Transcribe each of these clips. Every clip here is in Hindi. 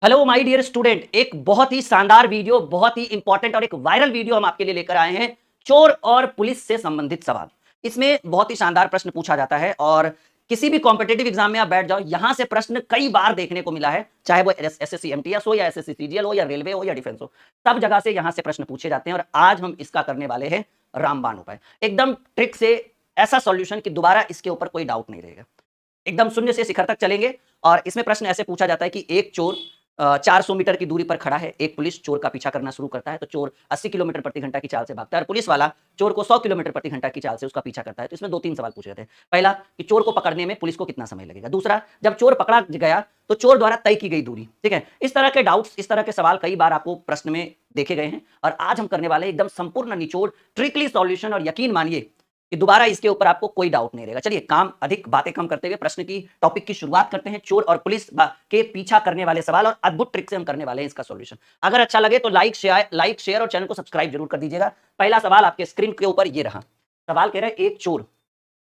हेलो माय डियर स्टूडेंट, एक बहुत ही शानदार वीडियो, बहुत ही इंपॉर्टेंट और एक वायरल वीडियो हम आपके लिए लेकर आए हैं। चोर और पुलिस से संबंधित सवाल। इसमें बहुत ही शानदार प्रश्न पूछा जाता है और किसी भी कॉम्पिटिटिव एग्जाम में आप बैठ जाओ, यहां से प्रश्न कई बार देखने को मिला है, चाहे वो एसएससी एमटीएस हो या एसएससी सीजीएल हो या रेलवे हो या डिफेंस हो। सब जगह से यहां से प्रश्न पूछे जाते हैं और आज हम इसका करने वाले हैं रामबाण उपाय। एकदम ट्रिक से ऐसा सॉल्यूशन कि दोबारा इसके ऊपर कोई डाउट नहीं रहेगा। एकदम शून्य से शिखर तक चलेंगे और इसमें प्रश्न ऐसे पूछा जाता है कि एक चोर 400 मीटर की दूरी पर खड़ा है, एक पुलिस चोर का पीछा करना शुरू करता है, तो चोर 80 किलोमीटर प्रति घंटा की चाल से भागता है और पुलिस वाला चोर को 100 किलोमीटर प्रति घंटा की चाल से उसका पीछा करता है। तो इसमें 2-3 सवाल पूछे जाते हैं। पहला कि चोर को पकड़ने में पुलिस को कितना समय लगेगा। दूसरा, जब चोर पकड़ा गया तो चोर द्वारा तय की गई दूरी। ठीक है, इस तरह के डाउट्स, इस तरह के सवाल कई बार आपको प्रश्न में देखे गए हैं और आज हम करने वाले हैं एकदम संपूर्ण निचोड़, ट्रिकली सॉल्यूशन और यकीन मानिए कि दोबारा इसके ऊपर आपको कोई डाउट नहीं रहेगा। चलिए, काम अधिक बातें कम करते हुए प्रश्न की टॉपिक की शुरुआत करते हैं। चोर और पुलिस के पीछा करने वाले सवाल और अद्भुत ट्रिक से हम करने वाले हैं इसका सॉल्यूशन। अगर अच्छा लगे तो लाइक शेयर और चैनल को सब्सक्राइब जरूर कर दीजिएगा। पहला सवाल आपके स्क्रीन के ऊपर ये रहा। सवाल कह रहा है, एक चोर,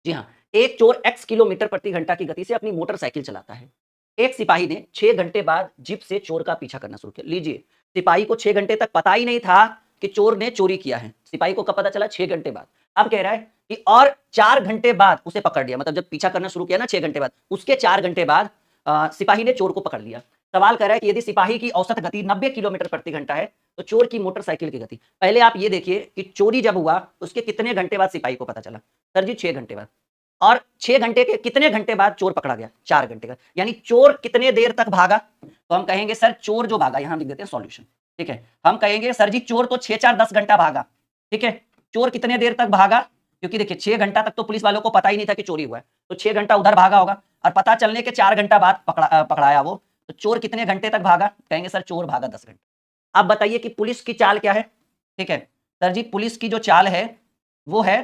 जी हाँ, एक चोर x किलोमीटर प्रति घंटा की गति से अपनी मोटरसाइकिल चलाता है। एक सिपाही ने 6 घंटे बाद जीप से चोर का पीछा करना शुरू किया। लीजिए, सिपाही को 6 घंटे तक पता ही नहीं था कि चोर ने चोरी किया है। सिपाही को कब पता चला? 6 घंटे बाद। अब कह रहा है कि और 4 घंटे बाद उसे पकड़ लिया, मतलब जब पीछा करना शुरू किया ना 6 घंटे बाद, उसके 4 घंटे बाद सिपाही ने चोर को पकड़ लिया। सवाल कह रहा है कि यदि सिपाही की औसत गति 90 किलोमीटर प्रति घंटा है तो चोर की मोटरसाइकिल की गति। पहले आप ये देखिए कि चोरी जब हुआ उसके कितने घंटे बाद सिपाही को पता चला? सर जी 6 घंटे बाद। और 6 घंटे के कितने घंटे बाद चोर पकड़ा गया? 4 घंटे का। यानी चोर कितने देर तक भागा? तो हम कहेंगे सर चोर जो भागा, यहां लिख देते हैं सॉल्यूशन। ठीक है, हम कहेंगे सर जी चोर तो 6 4 10 घंटा भागा। ठीक है, चोर कितने देर तक भागा? क्योंकि देखिए 6 घंटा तक तो पुलिस वालों को पता ही नहीं था कि चोरी हुआ है, तो 6 घंटा उधर भागा होगा और पता चलने के 4 घंटा बाद पकड़ाया वो। तो चोर कितने घंटे तक भागा? कहेंगे सर चोर भागा 10 घंटे। अब बताइए कि पुलिस की चाल क्या है? ठीक है सर जी, पुलिस की जो चाल है वो है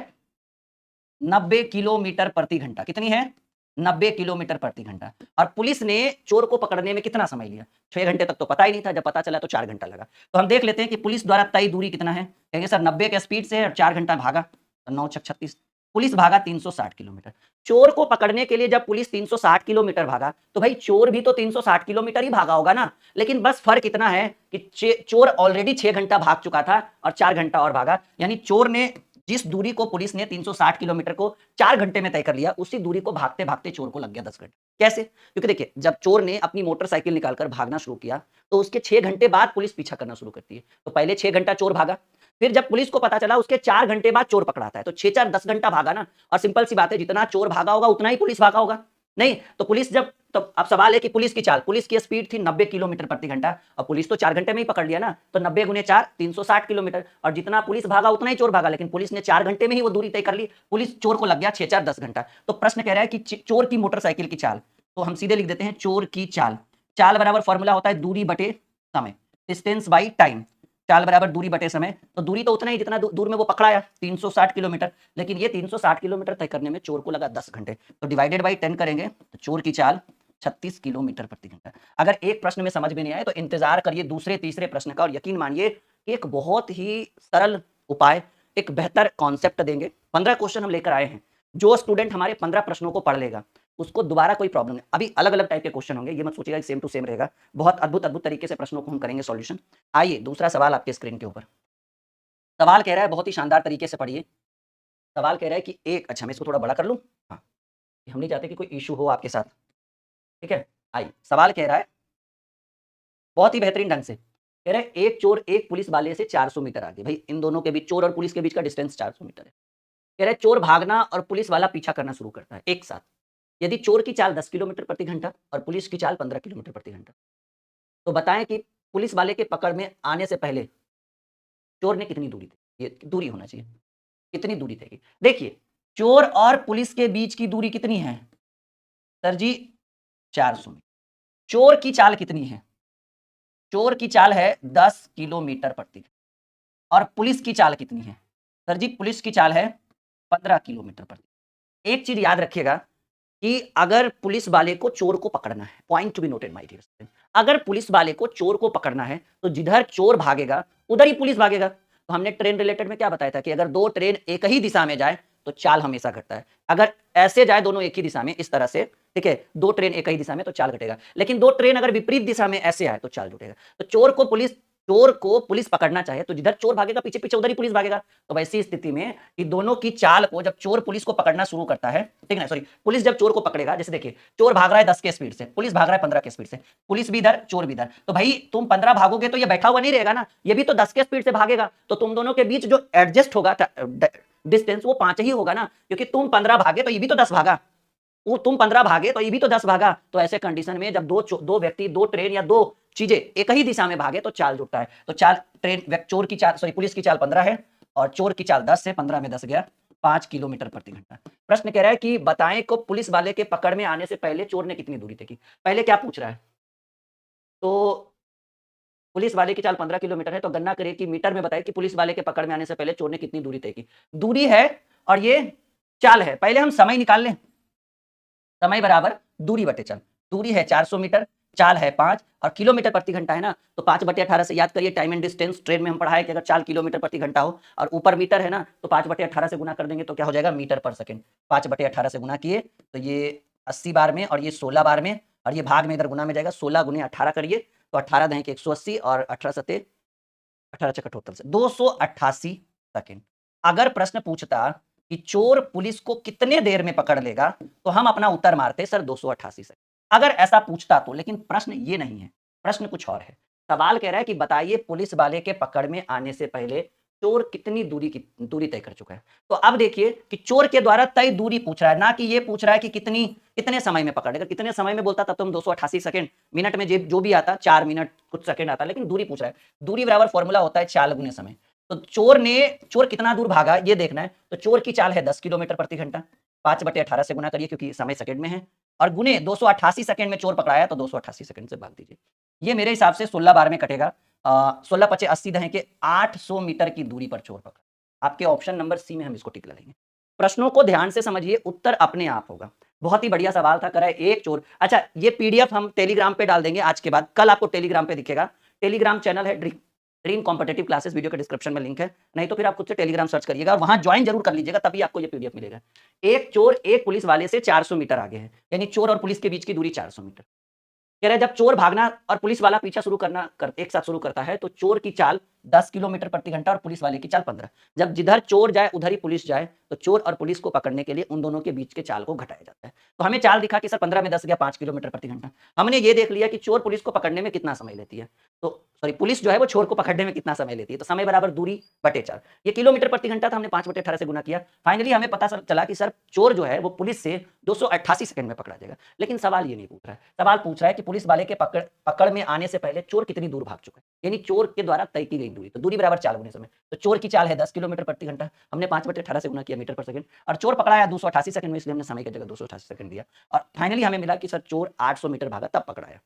90 किलोमीटर प्रति घंटा। कितनी है? 90 किलोमीटर प्रति घंटा। और पुलिस ने चोर को पकड़ने में कितना समय लिया? 6 घंटे तक तो पता ही नहीं था, जब पता चला तो 4 घंटा लगा। तो हम देख लेते हैं कि पुलिस द्वारा तय दूरी कितना है। कहेंगे सर 90 के स्पीड से और 4 घंटा भागा, तो 9 छक 36। पुलिस भागा 360 किलोमीटर। चोर को पकड़ने के लिए जब पुलिस 360 किलोमीटर भागा तो भाई चोर भी तो 360 किलोमीटर ही भागा होगा ना। लेकिन बस फर्क इतना है कि चोर ऑलरेडी 6 घंटा भाग चुका था और 4 घंटा और भागा। यानी चोर ने जिस दूरी को पुलिस ने 360 किलोमीटर को 4 घंटे में तय कर लिया, उसी दूरी को भागते भागते चोर को लग गया 10 घंटे। कैसे? क्योंकि देखिए, जब चोर ने अपनी मोटरसाइकिल निकालकर भागना शुरू किया तो उसके 6 घंटे बाद पुलिस पीछा करना शुरू करती है। तो पहले 6 घंटा चोर भागा, फिर जब पुलिस को पता चला उसके 4 घंटे बाद चोर पकड़ाता है, तो 6 4 10 घंटा भागा ना। और सिंपल सी बात है, जितना चोर भागा होगा उतना ही पुलिस भागा होगा। नहीं तो पुलिस जब, तो अब सवाल है कि पुलिस की चाल, पुलिस की स्पीड थी 90 किलोमीटर प्रति घंटा और पुलिस तो 4 घंटे में ही पकड़ लिया ना। तो 90 गुने 4 360 किलोमीटर, और जितना पुलिस भागा उतना ही चोर भागा, लेकिन पुलिस ने 4 घंटे में ही वो दूरी तय कर ली। पुलिस चोर को लग गया 6 4 10 घंटा। तो प्रश्न कह रहा है कि चोर की मोटरसाइकिल की चाल, तो हम सीधे लिख देते हैं चोर की चाल। चाल बराबर फॉर्मूला होता है दूरी बटे समय, डिस्टेंस बाई टाइम। चाल बराबर दूरी बटे समय, तो दूरी तो उतना ही जितना दूर में वो पकड़ाया, 360 किलोमीटर। लेकिन ये 360 किलोमीटर तय करने में चोर को लगा 10 घंटे, तो डिवाइडेड बाई 10 करेंगे तो चोर की चाल 36 किलोमीटर प्रति घंटा। अगर एक प्रश्न में समझ में नहीं आए तो इंतजार करिए दूसरे तीसरे प्रश्न का, और यकीन मानिए कि एक बहुत ही सरल उपाय, एक बेहतर कॉन्सेप्ट देंगे। 15 क्वेश्चन हम लेकर आए हैं। जो स्टूडेंट हमारे 15 प्रश्नों को पढ़ लेगा उसको दोबारा कोई प्रॉब्लम नहीं। अभी अलग अलग टाइप के क्वेश्चन होंगे, ये मत सोचिएगा सेम टू सेम रहेगा। बहुत अद्भुत अद्भुत तरीके से प्रश्नों को हम करेंगे सॉल्यूशन। आइए दूसरा सवाल आपके स्क्रीन के ऊपर। सवाल कह रहा है, बहुत ही शानदार तरीके से पढ़िए। सवाल कह रहा है कि एक, अच्छा मैं इसको थोड़ा बड़ा कर लूं, हाँ, हम नहीं चाहते कि कोई इशू हो आपके साथ। ठीक है, आइए सवाल कह रहा है बहुत ही बेहतरीन ढंग से, कह रहा है एक चोर एक पुलिस वाले से 400 मीटर आगे। भाई इन दोनों के बीच, चोर और पुलिस के बीच का डिस्टेंस 400 मीटर है। कह रहा है चोर भागना और पुलिस वाला पीछा करना शुरू करता है एक साथ। यदि चोर की चाल 10 किलोमीटर प्रति घंटा और पुलिस की चाल 15 किलोमीटर प्रति घंटा, तो बताएं कि पुलिस वाले के पकड़ में आने से पहले चोर ने कितनी दूरी तय, ये दूरी होना चाहिए, कितनी दूरी तय की। देखिए, चोर और पुलिस के बीच की दूरी कितनी है? सर जी 400 मीटर। चोर की चाल कितनी है? चोर की चाल है 10 किलोमीटर प्रति घंटा। और पुलिस की चाल कितनी है? सर जी पुलिस की चाल है 15 किलोमीटर प्रति। एक चीज याद रखिएगा कि अगर पुलिस वाले को चोर को पकड़ना है, point to be noted my dear student, अगर पुलिस वाले को चोर को पकड़ना है तो जिधर चोर भागेगा उधर ही पुलिस भागेगा। तो हमने ट्रेन रिलेटेड में क्या बताया था कि अगर दो ट्रेन एक ही दिशा में जाए तो चाल हमेशा घटता है। अगर ऐसे जाए दोनों एक ही दिशा में, इस तरह से, ठीक है, 2 ट्रेन एक ही दिशा में तो चाल घटेगा, लेकिन 2 ट्रेन अगर विपरीत दिशा में ऐसे आए तो चाल जुटेगा। तो चोर को पुलिस पकड़ना चाहे तो जिधर चोर भागेगा पीछे पीछे उधर ही पुलिस भागेगा। तो वैसी स्थिति में कि दोनों की चाल को जब चोर पुलिस को पकड़ना शुरू करता है, ठीक है, सॉरी, पुलिस जब चोर को पकड़ेगा, जैसे देखिए चोर भाग रहा है 10 के स्पीड से, पुलिस भाग रहा है 15 के स्पीड से, पुलिस भी इधर चोर भी इधर, तो भाई तुम 15 भागोगे तो ये बैठा हुआ नहीं रहेगा ना, ये भी तो 10 के स्पीड से भागेगा, तो तुम दोनों के बीच जो एडजस्ट होगा डिस्टेंस वो 5 ही होगा ना, क्योंकि तुम 15 भागे तो ये भी तो 10 भागा, वो तुम 15 भागे तो ये भी तो 10 भागा। तो ऐसे कंडीशन में जब दो व्यक्ति, 2 ट्रेन या 2 चीजें एक ही दिशा में भागे तो चाल जुटता है। तो चाल ट्रेन चोर की चाल, सॉरी, पुलिस की चाल 15 है और चोर की चाल 10 है, 15 में 10 गया 5 किलोमीटर प्रति घंटा। प्रश्न कह रहा है कि बताएं को पुलिस वाले के पकड़ में आने से पहले चोर ने कितनी दूरी तय की। पहले क्या पूछ रहा है, तो पुलिस वाले की चाल 15 किलोमीटर है, तो गणना करिए कि मीटर में बताइए कि पुलिस वाले के पकड़ में आने से पहले चोर ने कितनी दूरी तय की। दूरी है और ये चाल है, पहले हम समय निकाल लें, समय बराबर दूरी बटे चाल। दूरी है 400 मीटर, चाल है 5 और किलोमीटर प्रति घंटा है ना, तो 5/18 से याद करिए, टाइम एंड डिस्टेंस ट्रेन में हम पढ़ा है कि अगर चाल किलोमीटर प्रति घंटा हो और ऊपर मीटर है ना, तो 5/18 से गुना कर देंगे तो क्या हो जाएगा, मीटर पर सेकंड। 5/18 से गुना किए तो ये 80 बार में और ये 16 बार में, और ये भाग में इधर गुना में जाएगा, 16 गुने 18 करिए तो 18 दहें के 180 और 18 सते 18 चक 78 से 288 सेकंड। अगर प्रश्न पूछता कि चोर पुलिस को कितने देर में पकड़ लेगा, तो हम अपना उत्तर मारते सर 288 सेकंड, अगर ऐसा पूछता तो। लेकिन प्रश्न ये नहीं है, प्रश्न कुछ और है। सवाल कह रहा है कि बताइए पुलिस वाले के पकड़ में आने से पहले चोर कितनी दूरी तय कर चुका है। तो अब देखिए कि चोर के द्वारा तय दूरी पूछ रहा है, ना कि ये पूछ रहा है कि कितने समय में पकड़ेगा। कितने समय में बोलता तब तो हम 288 सेकंड, मिनट में जो भी आता 4 मिनट कुछ सेकंड आता, लेकिन दूरी पूछ रहा है। दूरी बराबर फॉर्मूला होता है चाल गुने समय। तो चोर कितना दूर भागा ये देखना है, तो चोर की चाल है 10 किलोमीटर प्रति घंटा, 5/18 से गुना करिए क्योंकि समय सेकंड में है, और गुने 288 सेकंड में चोर पकड़ाया तो 288 सेकंड से भाग दीजिए। ये मेरे हिसाब से 16 बार में कटेगा। 16 पचे 80 दहें के 800 मीटर की दूरी पर चोर पकड़ा। आपके ऑप्शन नंबर सी में हम इसको टिक लगाएंगे। प्रश्नों को ध्यान से समझिए, उत्तर अपने आप होगा। बहुत ही बढ़िया सवाल था, करा एक चोर। अच्छा, ये पीडीएफ हम टेलीग्राम पे डाल देंगे आज के बाद, कल आपको टेलीग्राम पे दिखेगा। टेलीग्राम चैनल है ड्रीम कॉम्पिटिटिव क्लासेस, वीडियो के डिस्क्रिप्शन में लिंक है, नहीं तो फिर आप खुद से टेलीग्राम सर्च करिएगा और वहां ज्वाइन जरूर कर लीजिएगा, तभी आपको ये पीडीएफ मिलेगा। एक चोर एक पुलिस वाले से 400 मीटर आगे है, यानी चोर और पुलिस के बीच की दूरी 400 मीटर। कह रहा है जब चोर भागना और पुलिस वाला पीछा एक साथ शुरू करता है, तो चोर की चाल 10 किलोमीटर प्रति घंटा और पुलिस वाले की चाल 15। जब जिधर चोर जाए उधर ही पुलिस जाए, तो चोर और पुलिस को पकड़ने के लिए उन दोनों के बीच के चाल को घटाया जाता है। तो हमें चाल दिखा कि सर 15 में 10 गया 5 किलोमीटर प्रति घंटा। हमने ये देख लिया कि चोर पुलिस को पकड़ने में कितना समय लेती है, तो सॉरी, पुलिस जो है वो चोर को पकड़ने में कितना समय लेती है, तो समय बराबर दूरी बटे चाल। ये किलोमीटर प्रति घंटा था, हमने 5/18 से गुना किया। फाइनली हमें पता चला कि सर चोर जो है वो पुलिस से 288 सेकंड में पकड़ा जाएगा। लेकिन सवाल ये नहीं पूछ रहा है, सवाल पूछ रहा है कि पुलिस वाले के पकड़ में आने से पहले चोर कितनी दूर भाग चुका है, यानी चोर के द्वारा तय की गई दूरी। तो दूरी बराबर चाल गुने समय। तो चोर की चाल है 10 किलोमीटर प्रति घंटा, हमने 5/18 से गुना किया मीटर पर सेकंड, और चोर पकड़ाया 288 सेकंड में, इसलिए हमने समय की जगह 288 सेकंड दिया। और फाइनली हमें मिला कि सर चोर 800 मीटर भागा तब पकड़ाया।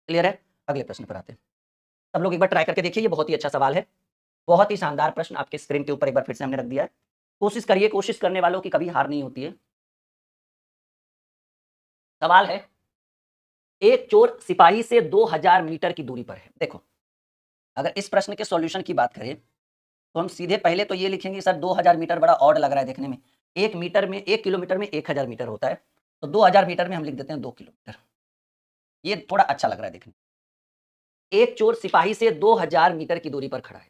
क्लियर है? अगले प्रश्न पर आते हैं। सब लोग एक बार ट्राई करके देखिए, ये बहुत ही अच्छा सवाल है, बहुत ही शानदार प्रश्न आपके स्क्रीन के ऊपर एक बार फिर से हमने रख दिया है। कोशिश करिए, कोशिश करने वालों की कभी हार नहीं होती है। सवाल है, एक चोर सिपाही से 2000 मीटर की दूरी पर है। देखो, अगर इस प्रश्न के सॉल्यूशन की बात करें तो हम सीधे पहले तो ये लिखेंगे, सर 2000 मीटर बड़ा ऑड लग रहा है देखने में, 1 किलोमीटर में 1000 मीटर होता है, तो 2000 मीटर में हम लिख देते हैं 2 किलोमीटर। ये थोड़ा अच्छा लग रहा है देखने। एक चोर सिपाही से 2000 मीटर की दूरी पर खड़ा है।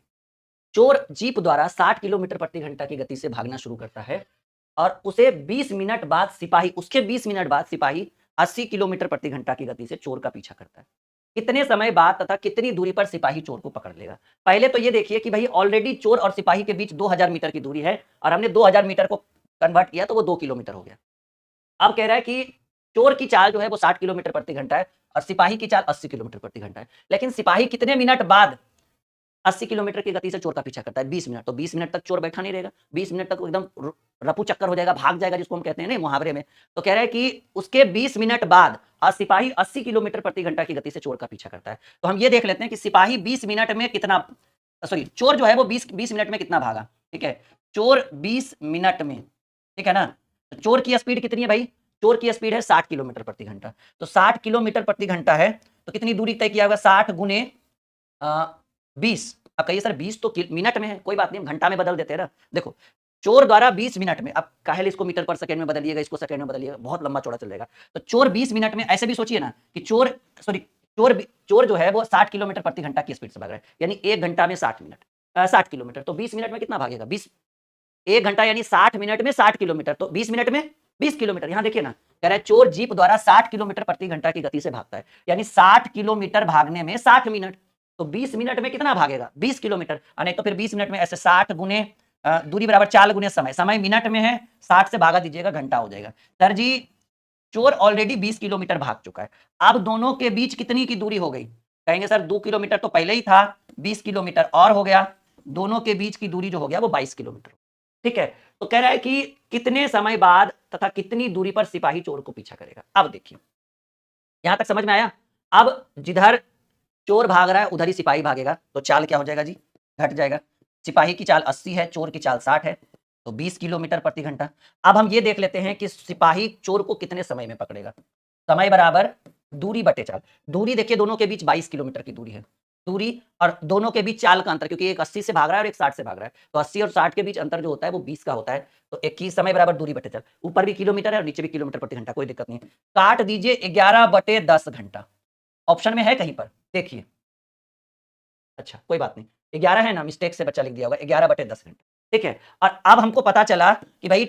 चोर जीप द्वारा 60 किलोमीटर प्रति घंटा की गति से भागना शुरू करता है और उसके 20 मिनट बाद सिपाही 80 किलोमीटर प्रति घंटा की गति से चोर का पीछा करता है। कितने समय बाद तथा कितनी दूरी पर सिपाही चोर को पकड़ लेगा? पहले तो ये देखिए कि भाई ऑलरेडी चोर और सिपाही के बीच 2000 मीटर की दूरी है और हमने 2000 मीटर को कन्वर्ट किया तो वो 2 किलोमीटर हो गया। अब कह रहा है कि चोर की चाल जो है वो 60 किलोमीटर प्रति घंटा है और सिपाही की चाल 80 किलोमीटर प्रति घंटा है, लेकिन सिपाही कितने मिनट बाद 80 किलोमीटर की गति से चोर का पीछा करता है? 20 मिनट। तो 20 मिनट तक चोर बैठा नहीं रहेगा, 20 मिनट तक एकदम रफू चक्कर हो जाएगा, भाग जाएगा, जिसको हम कहते हैं ना मुहावरे में। तो कह रहा है कि उसके 20 मिनट बाद सिपाही 80 किलोमीटर प्रति घंटा की गति से चोर का पीछा करता है। तो हम ये देख लेते हैं कि सिपाही 20 मिनट में कितना, सॉरी, चोर जो है वो 20 मिनट में कितना भागा। ठीक है, चोर 20 मिनट में, ठीक है ना, तो चोर की स्पीड कितनी है भाई? चोर की स्पीड है 60 किलोमीटर प्रति घंटा। तो 60 किलोमीटर प्रति घंटा है तो कितनी दूरी तय किया होगा? 60 गुने 20। अब कहिए सर 20 तो मिनट में है, कोई बात नहीं, हम घंटा में बदल देते हैं ना। देखो, चोर द्वारा 20 मिनट में, अब काहे इसको मीटर पर सेकंड में बदलिएगा, इसको सेकंड में बदलिएगा, बहुत लंबा चौड़ा चल जाएगा। तो चोर 20 मिनट में, ऐसे भी सोचिए ना कि चोर जो है वो 60 किलोमीटर प्रति घंटा की स्पीड से भाग रहा है, यानी 1 घंटा में 60 मिनट, 60 किलोमीटर, तो 20 मिनट में कितना भागेगा? 1 घंटा यानी 60 मिनट में 60 किलोमीटर, तो 20 मिनट में 20 किलोमीटर। यहां देखिए ना, कह रहा है चोर जीप द्वारा 60 किलोमीटर प्रति घंटा की गति से भागता है, यानी 60 किलोमीटर भागने में 60 मिनट, तो 20 मिनट में कितना भागेगा? 20 किलोमीटर। नहीं तो फिर 20 मिनट में ऐसे 60 गुने दूरी बराबर 4 गुने समय, समय मिनट में है, 60 से भागा दीजिएगा, घंटा हो जाएगा। सर जी चोर ऑलरेडी 20 किलोमीटर भाग चुका है, अब दोनों के बीच कितनी की दूरी हो गई? कहेंगे सर 2 किलोमीटर तो पहले ही था, 20 किलोमीटर और हो गया, दोनों के बीच की दूरी जो हो गया वो 22 किलोमीटर। ठीक है, तो कह रहा है कि कितने समय बाद तथा कितनी दूरी पर सिपाही चोर को पीछा करेगा। अब देखिए यहां तक समझ में आया। अब जिधर चोर भाग रहा है उधर ही सिपाही भागेगा, तो चाल क्या हो जाएगा जी? घट जाएगा। सिपाही की चाल 80 है, चोर की चाल 60 है, तो 20 किलोमीटर प्रति घंटा। अब हम ये देख लेते हैं कि सिपाही चोर को कितने समय में पकड़ेगा। समय बराबर दूरी बटे चाल। दूरी देखिए दोनों के बीच 22 किलोमीटर की दूरी है, दूरी और दोनों के बीच चाल का अंतर, क्योंकि एक 80 से भाग रहा है और एक 60 से भाग रहा है, तो 80 और 60 के बीच अंतर जो होता है वो 20 का होता है। तो एक ही समय बराबर दूरी बटे चाल, ऊपर भी किलोमीटर है और नीचे भी किलोमीटर प्रति घंटा, कोई दिक्कत नहीं है। काट दीजिए 11/10 घंटा, ऑप्शन में है कहीं पर देखिए। अच्छा कोई बात नहीं, 11 है ना, मिस्टेक से बच्चा लिख दिया होगा, 11/10 घंटा। ठीक है, और अब हमको पता चला कि भाई,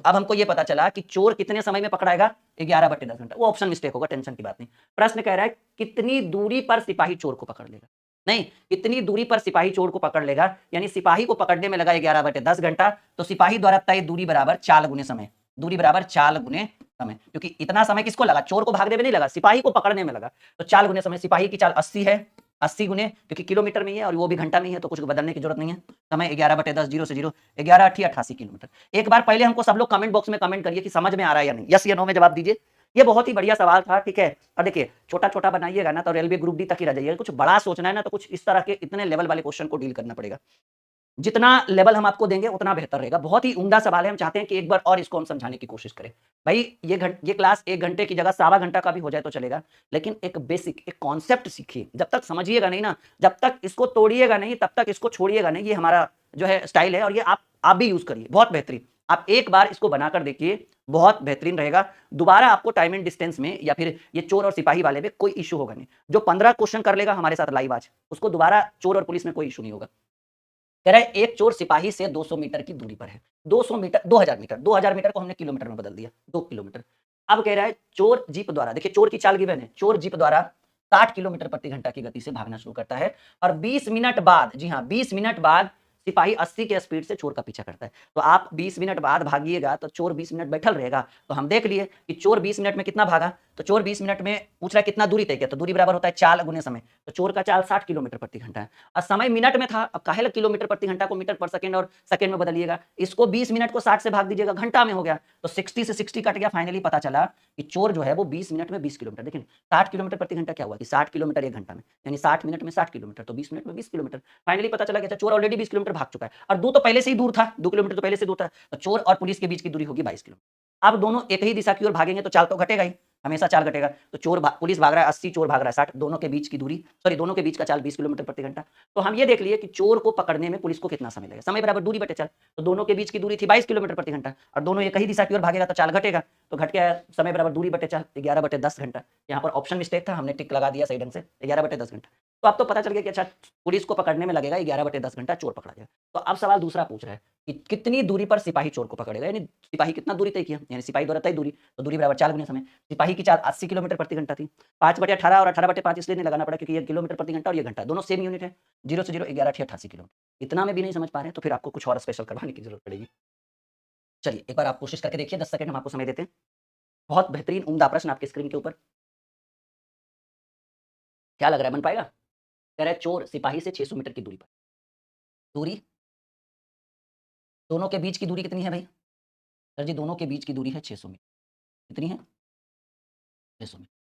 अब हमको ये पता चला कि चोर कितने समय में पकड़ाएगा? 11/10 घंटा। वो ऑप्शन मिस्टेक होगा, टेंशन की बात नहीं। प्रश्न कह रहा है कितनी दूरी पर सिपाही चोर को पकड़ लेगा, नहीं कितनी दूरी पर सिपाही चोर को पकड़ लेगा, यानी सिपाही को पकड़ने में लगा 11/10 घंटा, तो सिपाही द्वारा तय दूरी बराबर चाल गुने समय, दूरी बराबर चाल गुने समय, क्योंकि इतना समय किसको लगा? चोर को भागने में नहीं लगा, सिपाही को पकड़ने में लगा, तो चाल गुने समय। सिपाही की चाल 80 है, 80 गुने, क्योंकि किलोमीटर में ही है और वो भी घंटा में ही है, तो कुछ बदलने की जरूरत नहीं है। समय 11/10, 0 से 0, 11 8 88 किलोमीटर। एक बार पहले हमको सब लोग कमेंट बॉक्स में कमेंट करिए कि समझ में आ रहा है या नहीं, यस या नो में जवाब दीजिए। ये बहुत ही बढ़िया सवाल था, ठीक है। और देखिए छोटा छोटा बनाइएगा ना तो रेलवे ग्रुप डी तक ही रह जाइएगा, कुछ बड़ा सोचना है ना तो कुछ इस तरह के इतने लेवल वाले क्वेश्चन को डील करना पड़ेगा। जितना लेवल हम आपको देंगे उतना बेहतर रहेगा। बहुत ही उम्दा सवाल है, हम चाहते हैं कि एक बार और इसको हम समझाने की कोशिश करें। भाई ये क्लास 1 घंटे की जगह 1.25 घंटा का भी हो जाए तो चलेगा, लेकिन एक बेसिक एक कॉन्सेप्ट सीखिए। जब तक समझिएगा नहीं ना, जब तक इसको तोड़िएगा नहीं, तब तक इसको छोड़िएगा नहीं। ये हमारा जो है स्टाइल है और ये आप भी यूज करिए, बहुत बेहतरीन। आप एक बार इसको बनाकर देखिए, बहुत बेहतरीन रहेगा। दोबारा आपको टाइम एंड डिस्टेंस में या फिर ये चोर और सिपाही वाले में कोई इशू होगा नहीं। जो 15 क्वेश्चन कर लेगा हमारे साथ लाइव आज, उसको दोबारा चोर और पुलिस में कोई इशू नहीं होगा। कह रहा है एक चोर सिपाही से 200 मीटर की दूरी पर है। 200 मीटर 2000 मीटर, 2000 मीटर को हमने किलोमीटर में बदल दिया, 2 किलोमीटर। अब कह रहा है चोर जीप द्वारा, देखिए चोर की चाल गिवन है, चोर जीप द्वारा 60 किलोमीटर प्रति घंटा की गति से भागना शुरू करता है और 20 मिनट बाद, जी हाँ 20 मिनट बाद सिपाही 80 के स्पीड से चोर का पीछा करता है। तो आप 20 मिनट बाद भागिएगा तो चोर 20 मिनट बैठल रहेगा। तो हम देख लिए कि चोर 20 मिनट में कितना भागा, तो चोर 20 मिनट में पूछ रहा है कितना दूरी तय किया, तो दूरी बराबर होता है चाल गुने समय। तो चोर का चाल 60 किलोमीटर प्रति घंटा है और समय मिनट में था। अब काहे किलोमीटर प्रति घंटा को मीटर पर सेकंड और सेकंड में बदलिएगा, इसको 20 मिनट को 60 से भाग दीजिएगा, घंटा में हो गया। तो 60 से 60 कट गया, फाइनली पता चला कि चोर जो है वो 20 मिनट में 20 किलोमीटर। देखिए 60 किलोमीटर प्रति घंटा क्या हुआ कि 60 किलोमीटर 1 घंटा में, यानी 60 मिनट में 60 किलोमीटर, तो 20 मिनट में 20 किलोमीटर। फाइनली पता चला कि चोर ऑलरेडी 20 किलोमीटर भाग चुका है और दूर तो पहले से ही दूर था, 2 किलोमीटर तो पहले से दूर था। तो चोर और पुलिस के बीच की दूरी होगी 22 किलोमीटर। अब दोनों एक ही दिशा की ओर भागेंगे तो चाल तो घटेगा ही, हमेशा चाल घटेगा। तो पुलिस भाग रहा है 80, चोर भाग रहा है 60, दोनों के बीच की दूरी, सॉरी दोनों के बीच का चाल 20 किलोमीटर प्रति घंटा। तो हम ये देख लिए कि चोर को पकड़ने में पुलिस को कितना समय लगेगा। समय बराबर दूरी बटे चाल, तो दोनों के बीच की दूरी थी 22 किलोमीटर प्रति घंटा और दोनों एक ही दिशा की ओर भागेगा तो चाल घटेगा। तो घट गया समय बराबर दूरी बटे चाल, 11/10 घंटा। यहाँ पर ऑप्शन मिस्टेक था, हमने टिक लगा दिया सही ढंग से, 11/10 घंटा। तो अब तो पता चल गया कि अच्छा पुलिस को पकड़ने में लगेगा 11/10 घंटा, चोर पकड़ा जाएगा। तो अब सवाल दूसरा पूछ रहा है कि कितनी दूरी पर सिपाही चोर को पकड़ेगा, यानी सिपाही कितना दूरी तय किया, यानी सिपाही द्वारा तय दूरी, तो दूरी बराबर चाल गुने समय। सिपाही की चाल 80 किलोमीटर प्रति घंटा थी, 5/18 और 18/5 इसलिए नहीं लगाना पड़ा क्योंकि ये किलोमीटर प्रति घंटा और ये घंटा दोनों सेम यूनिट है। 0 से 0, 11 8 88 किलोमीटर। इतना में भी नहीं समझ पा रहे हैं तो फिर आपको कुछ और स्पेशल करवाने की जरूरत पड़ेगी। चलिए एक बार आप कोशिश करके देखिए, 10 सेकंड हम आपको समय देते हैं। बहुत बेहतरीन उम्दा प्रश्न आपके स्क्रीन के ऊपर, क्या लग रहा है बन पाएगा? कह रहा है चोर सिपाही से 600 मीटर की दूरी पर, दूरी दोनों के बीच की दूरी कितनी है भाई? सर जी दोनों के बीच की दूरी है 600 मीटर। कितनी है? 600 मीटर।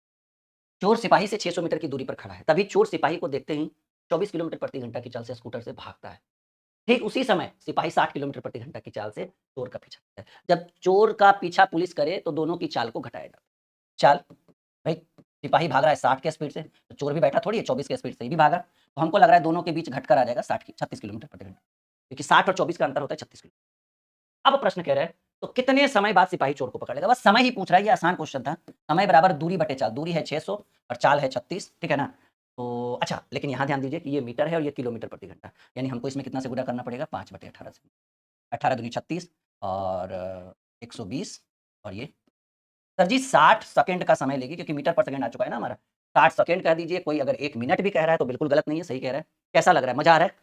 चोर सिपाही से 600 मीटर की दूरी पर खड़ा है, तभी चोर सिपाही को देखते ही 24 किलोमीटर प्रति घंटा की चाल से स्कूटर से भागता है। ठीक उसी समय सिपाही 60 किलोमीटर प्रति घंटा की चाल से चोर का पीछा करता है। जब चोर का पीछा पुलिस करे तो दोनों की चाल को घटाया जाता है। चाल भाई सिपाही भाग रहा है 60 के स्पीड से, तो चोर भी बैठा थोड़ी है 24 के स्पीड से ही भी भागा, तो हमको लग रहा है दोनों के बीच घटकर आ जाएगा 36 किलोमीटर प्रति घंटा, क्योंकि 60 और 24 का अंतर होता है 36 किलोमीटर। अब प्रश्न कह रहा है तो कितने समय बाद सिपाही चोर को पकड़ लेगा? बस समय ही पूछ रहा है, ये आसान क्वेश्चन था। समय बराबर दूरी बटे चाल, दूरी है 600 और चाल है 36, ठीक है ना? तो अच्छा, लेकिन यहाँ ध्यान दीजिए कि ये मीटर है और ये किलोमीटर प्रति घंटा, यानी हमको इसमें कितना से गुणा करना पड़ेगा? 5/18 से। 18 दूनी 36 और 120 और ये सर जी 60 सेकंड का समय लेगी, क्योंकि मीटर पर सेकंड आ चुका है ना हमारा। 60 सेकंड कह दीजिए, कोई अगर 1 मिनट भी कह रहा है तो बिल्कुल गलत नहीं है, सही कह रहा है। कैसा लग रहा है? मज़ा आ रहा है?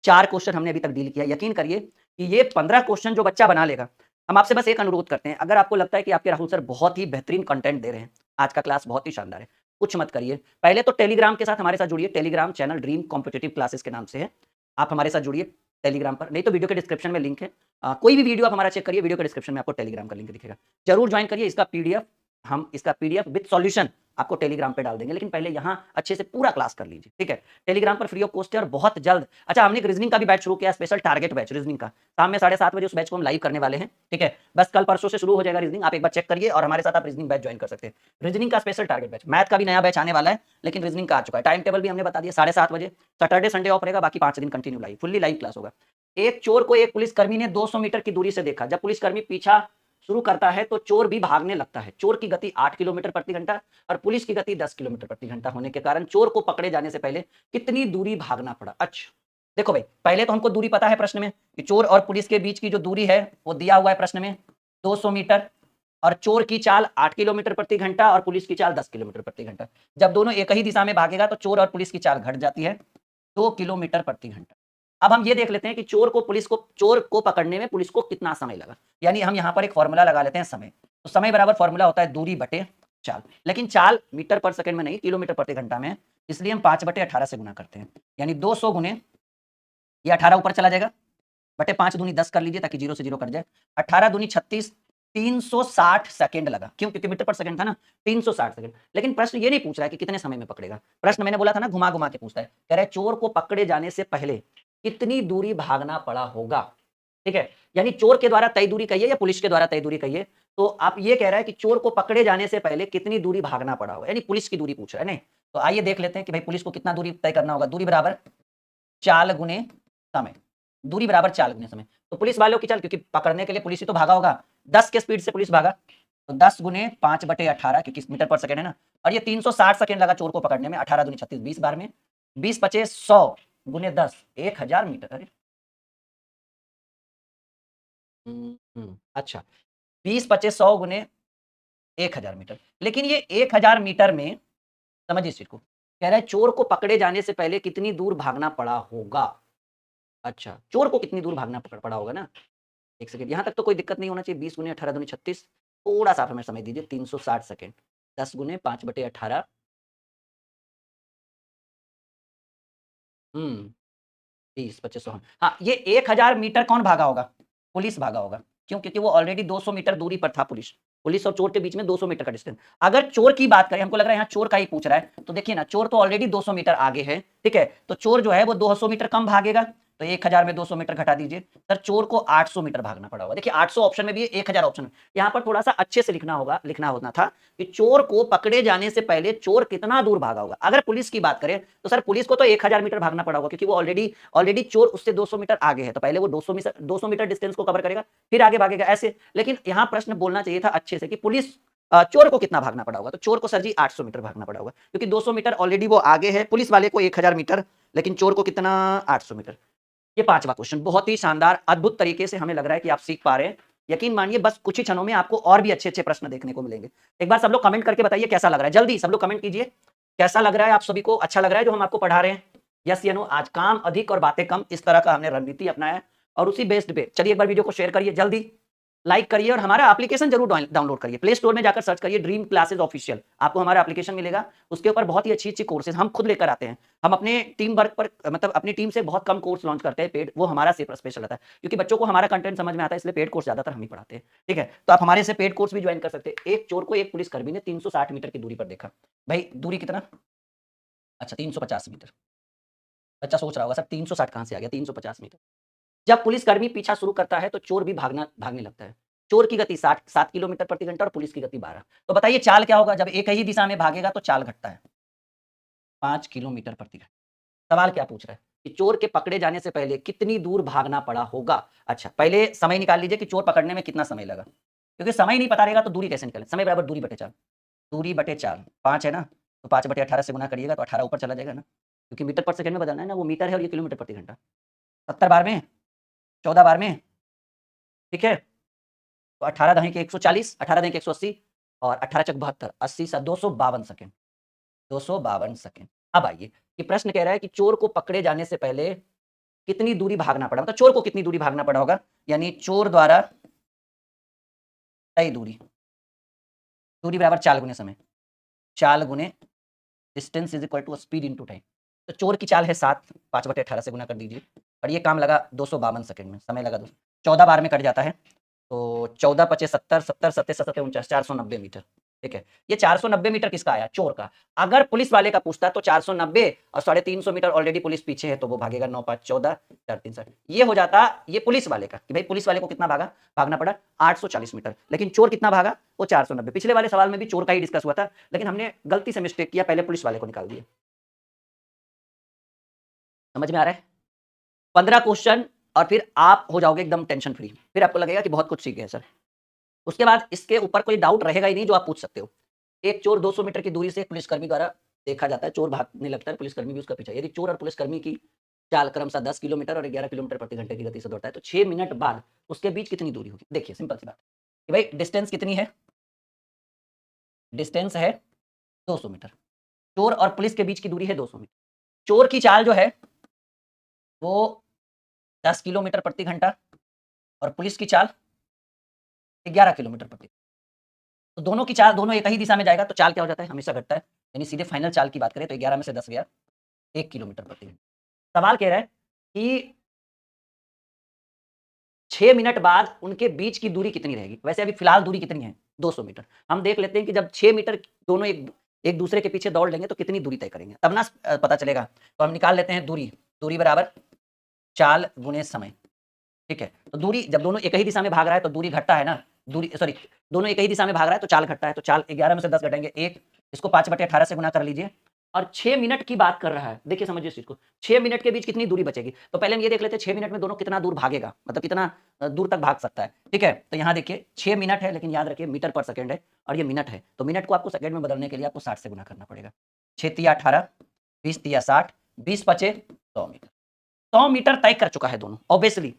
4 क्वेश्चन हमने अभी तक डील किया। यकीन करिए कि ये 15 क्वेश्चन जो बच्चा बना लेगा, हम आपसे बस एक अनुरोध करते हैं, अगर आपको लगता है कि आपके राहुल सर बहुत ही बेहतरीन कंटेंट दे रहे हैं, आज का क्लास बहुत ही शानदार है, कुछ मत करिए। पहले तो टेलीग्राम के साथ हमारे साथ जुड़िए, Telegram channel dream competitive classes के नाम से है। आप हमारे साथ जुड़िए टेलीग्राम पर, नहीं तो वीडियो के डिस्क्रिप्शन में लिंक है। कोई भी वीडियो आप हमारा चेक करिए, वीडियो के डिस्क्रिप्शन में आपको टेलीग्राम का लिंक दिखेगा। जरूर ज्वाइन करिए। इसका पीडीएफ हम इसका पीडीएफ विद सॉल्यूशन आपको टेलीग्राम पे डाल देंगे, लेकिन पहले यहाँ अच्छे से पूरा क्लास कर लीजिए, ठीक है? टेलीग्राम पर फ्री ऑफ कॉस्ट है और बहुत जल्द। अच्छा, हमने एक रीजनिंग का भी बैच शुरू किया, स्पेशल टारगेट बैच रीजनिंग का। शाम में 7:30 बजे उस बैच को हम लाइव करने वाले हैं, ठीक है? बस कल परसों से शुरू हो जाएगा रीजनिंग, आप एक बार चेक करिए और हमारे साथ आप रीजनिंग बैच ज्वाइन कर सकते हैं। रीजनिंग का स्पेशल टारगेट बैच, मैथ का भी नया बैच आने वाला है, लेकिन रीजनिंग का आ चुका है। टाइम टेबल भी हमने बता दिया, 7:30 बजे। सैटरडे संडे ऑफ रहेगा, बाकी 5 दिन continue live, fully live class होगा। एक चोर को एक पुलिसकर्मी ने 200 मीटर की दूरी से देखा। जब पुलिसकर्मी पीछा शुरू करता है तो चोर भी भागने लगता है। चोर की गति 8 किलोमीटर प्रति घंटा और पुलिस की गति 10 किलोमीटर प्रति घंटा होने के कारण चोर को पकड़े जाने से पहले कितनी दूरी भागना पड़ा? अच्छा, देखो भाई, पहले तो हमको दूरी पता है प्रश्न में कि चोर और पुलिस के बीच की जो दूरी है वो दिया हुआ है प्रश्न में 200 मीटर, और चोर की चाल 8 किलोमीटर प्रति घंटा और पुलिस की चाल 10 किलोमीटर प्रति घंटा। जब दोनों एक ही दिशा में भागेगा तो चोर और पुलिस की चाल घट जाती है 2 किलोमीटर प्रति घंटा। अब हम ये देख लेते हैं कि चोर को पकड़ने में पुलिस को कितना समय लगा। यानी हम यहाँ पर एक फॉर्मूला लगा लेते हैं समय। तो समय बराबर फॉर्मूला होता है दूरी बटे चाल, लेकिन चाल मीटर पर सेकंड में नहीं, किलोमीटर प्रति घंटा में है, इसलिए हम 5/18 से गुना करते हैं। यानी 200 गुने ये 18 ऊपर चला जाएगा, बटे 5 दूनी 10 कर लीजिए ताकि 0 से 0 कट जाए। 18 दूनी 36, 360 सेकंड लगा। क्यों? क्योंकि मीटर पर सेकंड था ना, 360 सेकंड। लेकिन प्रश्न ये नहीं पूछ रहा है कि कितने समय में पकड़ेगा। प्रश्न मैंने बोला था ना, घुमा घुमा के पूछता है। कह रहा है चोर को पकड़े जाने से पहले कितनी दूरी भागना पड़ा होगा, ठीक है? यानी चोर के द्वारा तय दूरी कहिए या पुलिस के द्वारा तय दूरी कहिए, तो आप ये कह रहा है कि चोर को पकड़े जाने से पहले कितनी दूरी भागना पड़ा होगा, यानी पुलिस की दूरी पूछ रहा है। नहीं तो आइए देख लेते हैं कि भाई पुलिस को कितना दूरी तय करना होगा। दूरी बराबर चाल गुने समय, दूरी बराबर चाल गुने समय। तो पुलिस वालों की चाल, क्योंकि पकड़ने के लिए पुलिस ही तो भागा होगा, 10 के स्पीड से पुलिस भागा, तो 10 गुने 5/18, क्योंकि मीटर पर सेकंड है ना, और ये 360 सेकंड लगा चोर को पकड़ने में। 18 दूनी 36, 20 बार में 20 पचे 100 गुने 10, 1000 मीटर। अरे अच्छा, 20 पचे 100 गुने 1000 मीटर। लेकिन ये 1000 मीटर में, समझिए इस चीज को, कह रहा है चोर को पकड़े जाने से पहले कितनी दूर भागना पड़ा होगा। अच्छा, चोर को कितनी दूर भागना पड़ा होगा ना। एक सेकंड, यहाँ तक तो कोई दिक्कत नहीं होना चाहिए। 20 गुने 18 दूनी 36, थोड़ा सा आप हमें समय दीजिए। 360 सेकंड, 10 गुने 5/18, 20 25 100। हाँ, ये 1000 मीटर कौन भागा होगा? पुलिस भागा होगा। क्यों? क्योंकि वो ऑलरेडी 200 मीटर दूरी पर था। पुलिस पुलिस और चोर के बीच में 200 मीटर का डिस्टेंस। अगर चोर की बात करें, हमको लग रहा है यहाँ चोर का ही पूछ रहा है, तो देखिए ना, चोर तो ऑलरेडी 200 मीटर आगे है, ठीक है? तो चोर जो है वो 200 मीटर कम भागेगा, तो 1000 में 200 मीटर घटा दीजिए। सर चोर को 800 मीटर भागना पड़ा होगा। देखिए 800 ऑप्शन में भी है, 1000 ऑप्शन में। यहाँ पर थोड़ा सा अच्छे से लिखना होना था कि चोर को पकड़े जाने से पहले चोर कितना दूर भागा होगा। अगर पुलिस की बात करें तो सर पुलिस को तो 1000 मीटर भागना पड़ा होगा, क्योंकि वो ऑलरेडी चोर उससे 200 मीटर आगे है, तो पहले वो 200 मीटर डिस्टेंस को कवर करेगा, फिर आगे भागेगा ऐसे। लेकिन यहाँ प्रश्न बोलना चाहिए था अच्छे से कि पुलिस चोर को कितना भागना पड़ा होगा। तो चोर को सर जी 800 मीटर भागना पड़ा होगा, क्योंकि 200 मीटर ऑलरेडी वो आगे है, पुलिस वाले को 1000 मीटर, लेकिन चोर को कितना? 800 मीटर। ये 5वां क्वेश्चन बहुत ही शानदार अद्भुत तरीके से हमें लग रहा है कि आप सीख पा रहे हैं। यकीन मानिए बस कुछ ही क्षणों में आपको और भी अच्छे-अच्छे प्रश्न देखने को मिलेंगे। एक बार सब लोग कमेंट करके बताइए कैसा लग रहा है। जल्दी सब लोग कमेंट कीजिए, कैसा लग रहा है आप सभी को? अच्छा लग रहा है जो हम आपको पढ़ा रहे हैं? यस या नो? आज काम अधिक और बातें कम, इस तरह का हमने रणनीति अपनाया है और उसी बेस्ड पे चलिए एक बार वीडियो को शेयर करिए, जल्दी लाइक करिए और हमारा एप्लीकेशन जरूर डाउनलोड करिए। प्ले स्टोर में जाकर सर्च करिए ड्रीम क्लासेस ऑफिशियल, आपको हमारा एप्लीकेशन मिलेगा। उसके ऊपर बहुत ही अच्छी कोर्सेज हम खुद लेकर आते हैं। हम अपने टीम वर्क पर, मतलब अपनी टीम से बहुत कम कोर्स लॉन्च करते हैं पेड, वो हमारा स्पेशल रहता है, क्योंकि बच्चों को हमारा कंटेंट समझ में आता है, इसलिए पेड कोर्स ज्यादातर हम ही पढ़ाते हैं, ठीक है? तो आप हमारे से पेड कोर्स भी ज्वाइन कर सकते हैं। एक चोर को एक पुलिसकर्मी ने 360 मीटर की दूरी पर देखा। भाई दूरी कितना? अच्छा 350 मीटर। बच्चा सोच रहा होगा सर 360 कहाँ से आ गया 350 मीटर। जब पुलिसकर्मी पीछा शुरू करता है तो चोर भी भागने लगता है। चोर की गति 7 किलोमीटर प्रति घंटा और पुलिस की गति 12। तो बताइए चाल क्या होगा? जब एक ही दिशा में भागेगा तो चाल घटता है 5 किलोमीटर प्रति घंटा। सवाल क्या पूछ रहा है? कि चोर के पकड़े जाने से पहले कितनी दूर भागना पड़ा होगा। अच्छा, पहले समय निकाल लीजिए कि चोर पकड़ने में कितना समय लगा, क्योंकि समय ही नहीं पता रहेगा तो दूरी कैसे निकालें। समय बराबर दूरी बटे 4, दूरी बटे 4 5 है ना, तो 5 बटे 18 से गुना करिएगा तो 18 ऊपर चला जाएगा ना, क्योंकि मीटर पर सेकंड में बदलना है ना, वो मीटर है और ये किलोमीटर प्रति घंटा। 70 बार में, 14 बार में, ठीक है। तो 18 दही के 140, 18 दही के 180 और 18 चक 72, 80 सा 252 सेकंड, 252 सेकंड। अब आइए, ये प्रश्न कह रहा है कि चोर को पकड़े जाने से पहले कितनी दूरी भागना पड़ा, मतलब चोर को कितनी दूरी भागना पड़ा होगा, यानी चोर द्वारा तय दूरी, दूरी बराबर चाल गुने समय, चाल गुने distance is equal to speed into time. तो चोर की चाल है 7, 5 बटे 18 से गुना कर दीजिए और ये काम लगा 252 सेकंड में, समय लगा 14 बार में कट जाता है, तो 14 पचे 70, 70 सत्ते 49, 490 मीटर। ठीक है, ये 490 मीटर किसका आया, चोर का। अगर पुलिस वाले का पूछता तो 490 और 350 मीटर ऑलरेडी पुलिस पीछे है तो वो भागेगा 9 5 14 4 3 7, ये हो जाता ये पुलिस वाले का कि भाई पुलिस वाले को कितना भागना पड़ा 840 मीटर, लेकिन चोर कितना भागा वो 490। पिछले वाले सवाल में भी चोर का ही डिस्कस हुआ था, लेकिन हमने गलती से मिस्टेक किया, पहले पुलिस वाले को निकाल दिया। समझ में आ रहा है? 15 क्वेश्चन और फिर आप हो जाओगे एकदम टेंशन फ्री, फिर आपको लगेगा कि बहुत कुछ सीख गए सर। उसके बाद इसके ऊपर कोई डाउट रहेगा ही नहीं जो आप पूछ सकते हो। एक चोर 200 मीटर की दूरी से एक पुलिसकर्मी द्वारा देखा जाता है, चोर भागने लगता है, पुलिसकर्मी भी उसका पीछा। यदि चोर और पुलिसकर्मी की चाल क्रमशः 10 किलोमीटर और 11 किलोमीटर प्रति घंटे की गति से दौड़ता है तो 6 मिनट बाद उसके बीच कितनी दूरी होगी। देखिए सिंपल सी बात कि भाई डिस्टेंस कितनी है, डिस्टेंस है 200 मीटर, चोर और पुलिस के बीच की दूरी है 200 मीटर। चोर की चाल जो है वो 10 किलोमीटर प्रति घंटा और पुलिस की चाल 11 किलोमीटर प्रति, तो दोनों की चाल दोनों एक ही दिशा में जाएगा तो चाल क्या हो जाता है, हमेशा घटता है। यानी सीधे फाइनल चाल की बात करें तो 11 में से 10 गया 1 किलोमीटर प्रति घंटा। सवाल कह रहा है कि 6 मिनट बाद उनके बीच की दूरी कितनी रहेगी। वैसे अभी फिलहाल दूरी कितनी है 200 मीटर। हम देख लेते हैं कि जब 6 मीटर दोनों एक दूसरे के पीछे दौड़ लेंगे तो कितनी दूरी तय करेंगे, तब ना पता चलेगा। तो हम निकाल लेते हैं दूरी, दूरी बराबर चाल गुने समय। ठीक है, तो दूरी जब दोनों एक ही दिशा में भाग रहा है तो दूरी घटता है ना, दूरी सॉरी दोनों एक ही दिशा में भाग रहा है तो चाल घटता है, तो चाल 11 में से 10 घटेंगे 1, इसको 5 बटे 18 से गुना कर लीजिए और 6 मिनट की बात कर रहा है। देखिए समझिए इस चीज को, 6 मिनट के बीच कितनी दूरी बचेगी। तो पहले हम ये देख लेते हैं 6 मिनट में दोनों कितना दूर भागेगा, मतलब कितना दूर तक भाग सकता है। ठीक है, तो यहाँ देखिए 6 मिनट है, लेकिन याद रखिए मीटर पर सेकंड है और ये मिनट है, तो मिनट को आपको सेकंड में बदलने के लिए आपको 60 से गुना करना पड़ेगा। 6 तिया 18, 20 तिया 60, 20 पचे 100 मीटर। 100 मीटर तय कर चुका है दोनों, ऑब्वियसली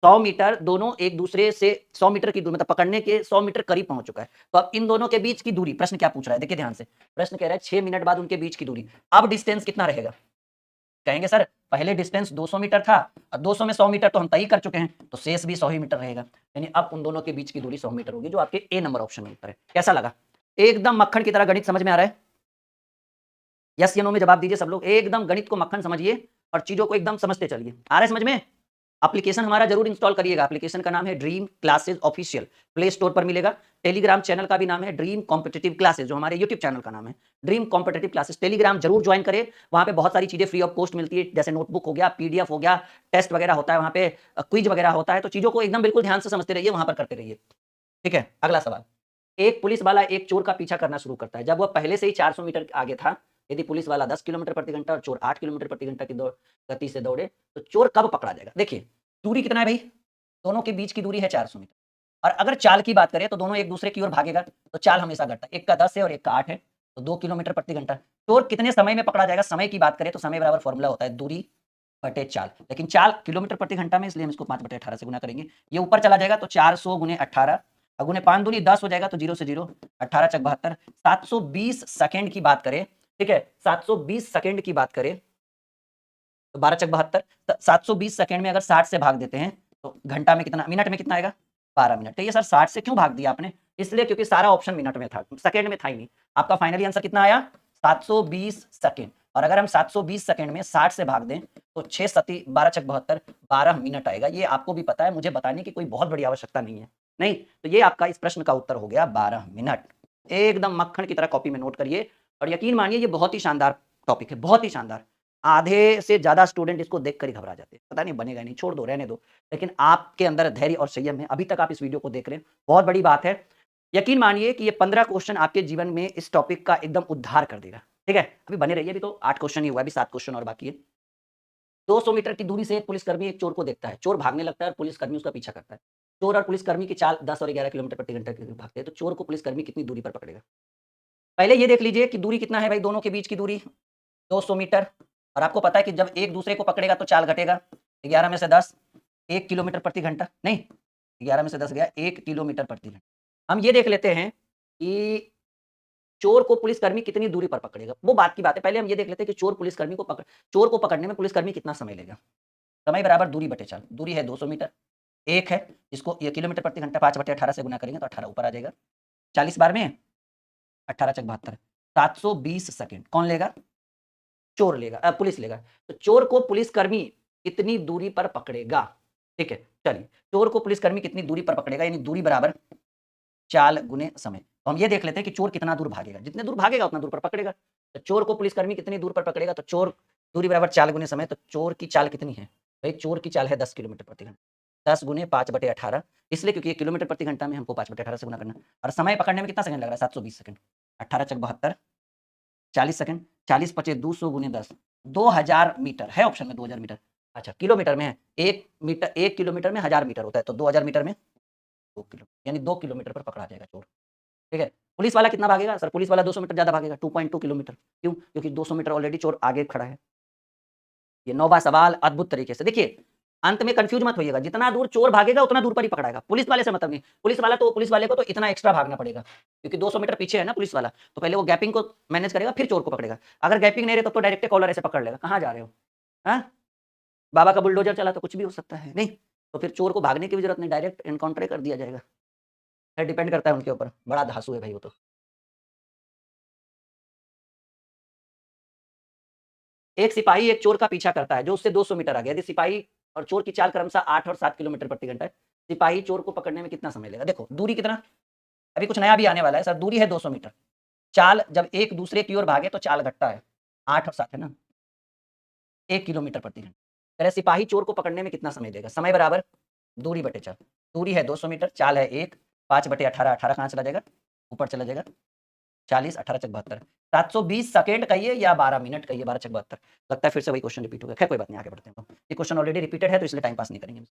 100 मीटर दोनों एक दूसरे से 100 मीटर की दूरी, मतलब पकड़ने के 100 मीटर करीब पहुंच चुका है। तो अब इन दोनों के बीच की दूरी, प्रश्न क्या पूछ रहा है देखिए ध्यान से, प्रश्न कह रहा है 6 मिनट बाद उनके बीच की दूरी। अब डिस्टेंस कितना रहेगा, कहेंगे सर पहले डिस्टेंस 200 मीटर था और 200 में 100 मीटर तो हम तय कर चुके हैं, तो शेष भी 100 ही मीटर रहेगा, यानी अब उन दोनों के बीच की दूरी 100 मीटर होगी, जो आपके ए नंबर ऑप्शन में उत्तर है। कैसा लगा, एकदम मक्खन की तरह गणित समझ में आ रहा है? यस या नो में जवाब दीजिए सब लोग, एकदम गणित को मक्खन समझिए और चीजों को एकदम समझते चलिए। आ रहा है समझ में? एप्लीकेशन हमारा जरूर इंस्टॉल करिएगा, एप्लीकेशन का नाम है dream classes official, play store पर मिलेगा। टेलीग्राम चैनल का भी नाम है ड्रीम कॉम्पिटिटिव क्लासेस, जो हमारे यूट्यूब चैनल का नाम है ड्रीम कॉम्पिटिटिव क्लासेस। टेलीग्राम जरूर ज्वाइन करें, वहां पे बहुत सारी चीजें फ्री ऑफ कॉस्ट मिलती है, जैसे नोटबुक हो गया, पीडीएफ हो गया, टेस्ट वगैरह होता है वहां पे, क्विज वगैरह होता है, तो चीजों को एकदम बिल्कुल ध्यान से समझते रहिए, वहां पर करते रहिए। ठीक है, अगला सवाल, एक पुलिस वाला एक चोर का पीछा करना शुरू करता है जब वह पहले से ही 400 मीटर आगे था। यदि पुलिस वाला 10 किलोमीटर प्रति घंटा और चोर 8 किलोमीटर प्रति घंटा की गति से दौड़े तो चोर कब पकड़ा जाएगा। देखिए दूरी कितना है भाई, दोनों के बीच की दूरी है 400 मीटर, और अगर चाल की बात करें तो दोनों एक दूसरे की ओर भागेगा तो चाल हमेशा घटता है, एक का 10 है और एक का 8 है, तो 2 किलोमीटर प्रति घंटा। चोर कितने समय में पकड़ा जाएगा, समय की बात करें तो समय बराबर फॉर्मूला होता है दूरी बटे चाल, लेकिन चाल किलोमीटर प्रति घंटा में, इसलिए हम इसको 5 बटे 18 से गुना करेंगे। ये ऊपर चला जाएगा तो 400 गुने 18 गुने 5 दूनी 10 हो जाएगा, तो 0 से 0, 18 चक 72, 720 सेकंड की बात करें। ठीक है, 720 सेकंड की बात करें तो 12 चक 72, 720 सेकंड में अगर 60 से भाग देते हैं तो घंटा में कितना, मिनट में कितना आएगा 12 मिनट। तो ये सर 60 से क्यों भाग दिया आपने, इसलिए क्योंकि सारा ऑप्शन मिनट में था, सेकंड में था ही नहीं। आपका फाइनली आंसर कितना आया 720 सेकंड, और अगर हम 720 सेकंड में 60 से भाग दें तो 6 सती 12 चक 72, 12 मिनट आएगा। ये आपको भी पता है, मुझे बताने की कोई बहुत बड़ी आवश्यकता नहीं है। नहीं तो ये आपका इस प्रश्न का उत्तर हो गया 12 मिनट। एकदम मक्खन की तरह कॉपी में नोट करिए, और यकीन मानिए ये बहुत ही शानदार टॉपिक है, बहुत ही शानदार। आधे से ज्यादा स्टूडेंट इसको देखकर ही घबरा जाते हैं, पता नहीं बनेगा नहीं, छोड़ दो रहने दो, लेकिन आपके अंदर धैर्य और संयम है, अभी तक आप इस वीडियो को देख रहे हैं, बहुत बड़ी बात है। यकीन मानिए कि ये 15 क्वेश्चन आपके जीवन में इस टॉपिक का एकदम उद्धार कर देगा। ठीक है, अभी बने रहिए, अभी तो 8 क्वेश्चन ही हुआ है, अभी 7 क्वेश्चन और बाकी है। 200 मीटर की दूरी से एक पुलिसकर्मी एक चोर को देखता है, चोर भागने लगता है और पुलिसकर्मी उसका पीछा करता है। चोर और पुलिसकर्मी की चाल 10 और 11 किलोमीटर प्रति घंटा की भागते हैं, तो चोर को पुलिसकर्मी कितनी दूरी पर पकड़ेगा? पहले ये देख लीजिए कि दूरी कितना है भाई, दोनों के बीच की दूरी 200 मीटर, और आपको पता है कि जब एक दूसरे को पकड़ेगा तो चाल घटेगा। 11 में से 10 1 किलोमीटर प्रति घंटा, नहीं 11 में से 10 गया 1 किलोमीटर प्रति घंटा। हम ये देख लेते हैं कि चोर को पुलिसकर्मी कितनी दूरी पर पकड़ेगा, वो बात की बात है। पहले हम ये देख लेते हैं कि चोर को पकड़ने में पुलिसकर्मी कितना समय लेगा। समय बराबर दूरी बटे चाल, दूरी है 200 मीटर, एक है, इसको ये किलोमीटर प्रति घंटा 5/18 से गुना करेंगे तो 18 ऊपर आ जाएगा। 40 बार में 18 चक 72, 720 सेकंड कौन लेगा? चोर लेगा, पुलिस लेगा। तो चोर को पुलिसकर्मी कितनी दूरी पर पकड़ेगा? ठीक है, चलिए चोर को पुलिसकर्मी कितनी दूरी पर पकड़ेगा, यानी दूरी बराबर चाल गुने समय। तो हम ये देख लेते हैं कि चोर कितना दूर भागेगा, जितने दूर भागेगा उतना दूर पर पकड़ेगा। तो चोर को पुलिसकर्मी कितनी दूर पर पकड़ेगा, तो चोर दूरी बराबर चाल गुने समय। तो चोर की चाल कितनी है भाई? चोर की चाल है 10 किलोमीटर प्रति घंटा, 10 गुने 5/18, इसलिए क्योंकि ये किलोमीटर प्रति घंटा में हमको 5/18 से गुना करना है। और समय पकड़ने में कितना सेकंड लग रहा है? 720 सेकंड। 18 चक 72, 40 सेकंड, 40 पचे 200 गुने 10, 2000 मीटर है ऑप्शन में, 2000 मीटर। अच्छा किलोमीटर में है, 1 किलोमीटर में 1000 मीटर होता है, तो 2000 मीटर में 2 किलो, यानी 2 किलोमीटर पर पकड़ा जाएगा चोर। ठीक है, पुलिस वाला कितना भागेगा? सर पुलिस वाला 200 मीटर ज़्यादा भागेगा, 2.2 किलोमीटर। क्यों? क्योंकि 200 मीटर ऑलरेडी चोर आगे खड़ा है। ये 9वां सवाल अद्भुत तरीके से देखिए, अंत में कंफ्यूज मत होइएगा, जितना दूर चोर भागेगा उतना दूर पर ही पकड़ाएगा। पुलिस वाले से मतलब नहीं, पुलिस वाले को तो इतना एक्स्ट्रा भागना पड़ेगा, क्योंकि 200 मीटर पीछे है ना पुलिस वाला, तो पहले वो गैपिंग को मैनेज करेगा फिर चोर को पकड़ेगा। अगर गैपिंग नहीं रहे तब तो डायरेक्ट कॉलर ऐसे पकड़ लेगा, कहाँ जा रहे हो? हाँ, बाबा का बुलडोजर चला तो कुछ भी हो सकता है, नहीं तो फिर चोर को भागने की भी जरूरत नहीं, डायरेक्ट एनकाउंटर कर दिया जाएगा। डिपेंड करता है उनके ऊपर, बड़ा धांसू है भाई वो तो। एक सिपाही एक चोर का पीछा करता है जो उससे 200 मीटर आगे। यदि सिपाही और चोर की चाल क्रमशः 8 और 7 किलोमीटर प्रति घंटा है, सिपाही चोर को पकड़ने में कितना समय लेगा? देखो दूरी कितना, अभी कुछ नया भी आने वाला है सर। दूरी है 200 मीटर, चाल जब एक दूसरे की ओर भागे तो चाल घटता है, 8 और 7 है ना, 1 किलोमीटर प्रति घंटा। अरे सिपाही चोर को पकड़ने में कितना समय लेगा? समय बराबर दूरी बटे चाल, दूरी है 200 मीटर, चाल है 1, 5/18, 18 कहाँ चला जाएगा? ऊपर चला जाएगा। 40, 18 चक 72, 720 सेकंड कहिए या 12 मिनट कहिए, 12 चक 72। लगता है फिर से वही क्वेश्चन रिपीट हो गया। खैर कोई बात नहीं, आगे बढ़ते हैं। ये क्वेश्चन ऑलरेडी रिपीटेड है तो इसलिए टाइम पास नहीं करेंगे।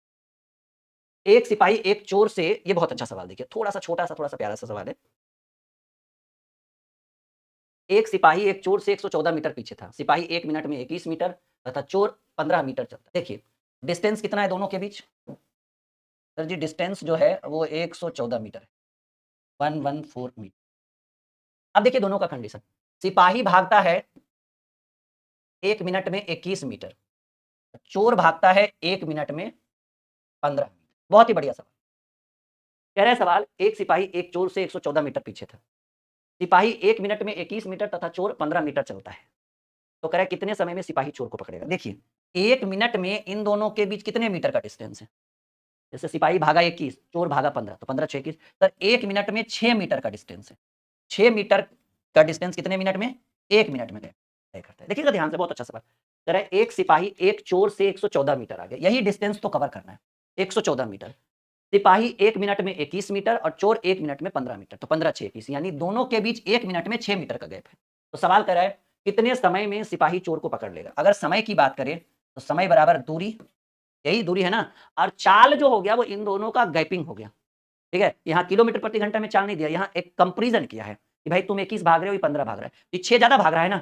एक सिपाही एक चोर से, ये बहुत अच्छा सवाल देखिए, थोड़ा सा छोटा सा थोड़ा सा प्यारा सा सवाल है। एक सिपाही एक चोर से 114 मीटर पीछे था। सिपाही 1 मिनट में 21 मीटर तथा चोर 15 मीटर चलता। देखिए डिस्टेंस कितना है दोनों के बीच? सर जी डिस्टेंस जो है वो 114 मीटर है, 114 मीटर। अब देखिए दोनों का कंडीशन, सिपाही भागता है 1 मिनट में 21 मीटर, चोर भागता है 1 मिनट में 15 मीटर। बहुत ही बढ़िया सवाल। कह रहा है सवाल, एक सिपाही एक चोर से 114 मीटर पीछे था। सिपाही 1 मिनट में 21 मीटर तथा चोर 15 मीटर चलता है। तो कह रहा है कितने समय में सिपाही चोर को पकड़ेगा? देखिए 1 मिनट में इन दोनों के बीच कितने मीटर का डिस्टेंस है? जैसे सिपाही भागा 21, चोर भागा 15, तो 15 6 21, सर 1 मिनट में 6 मीटर का डिस्टेंस है। 6 मीटर का डिस्टेंस कितने मिनट में? 1 मिनट में तय करता है। देखिएगा ध्यान से, बहुत अच्छा सवाल। कह रहा है एक सिपाही एक चोर से 114 मीटर आगे, यही डिस्टेंस तो कवर करना है, 114 मीटर। सिपाही 1 मिनट में 21 मीटर और चोर 1 मिनट में 15 मीटर, तो 15 6 21, यानी दोनों के बीच 1 मिनट में 6 मीटर का गैप है। तो सवाल कर रहा है कितने समय में सिपाही चोर को पकड़ लेगा? अगर समय की बात करें तो समय बराबर दूरी, यही दूरी है ना, और चाल जो हो गया वो इन दोनों का गैपिंग हो गया। ठीक है, यहाँ किलोमीटर प्रति घंटा में चाल नहीं दिया, यहाँ एक कंपेरिजन किया है कि भाई तुम 21 भाग रहे हो, ये 15 भाग रहा है, ये 6 ज्यादा भाग रहा है ना,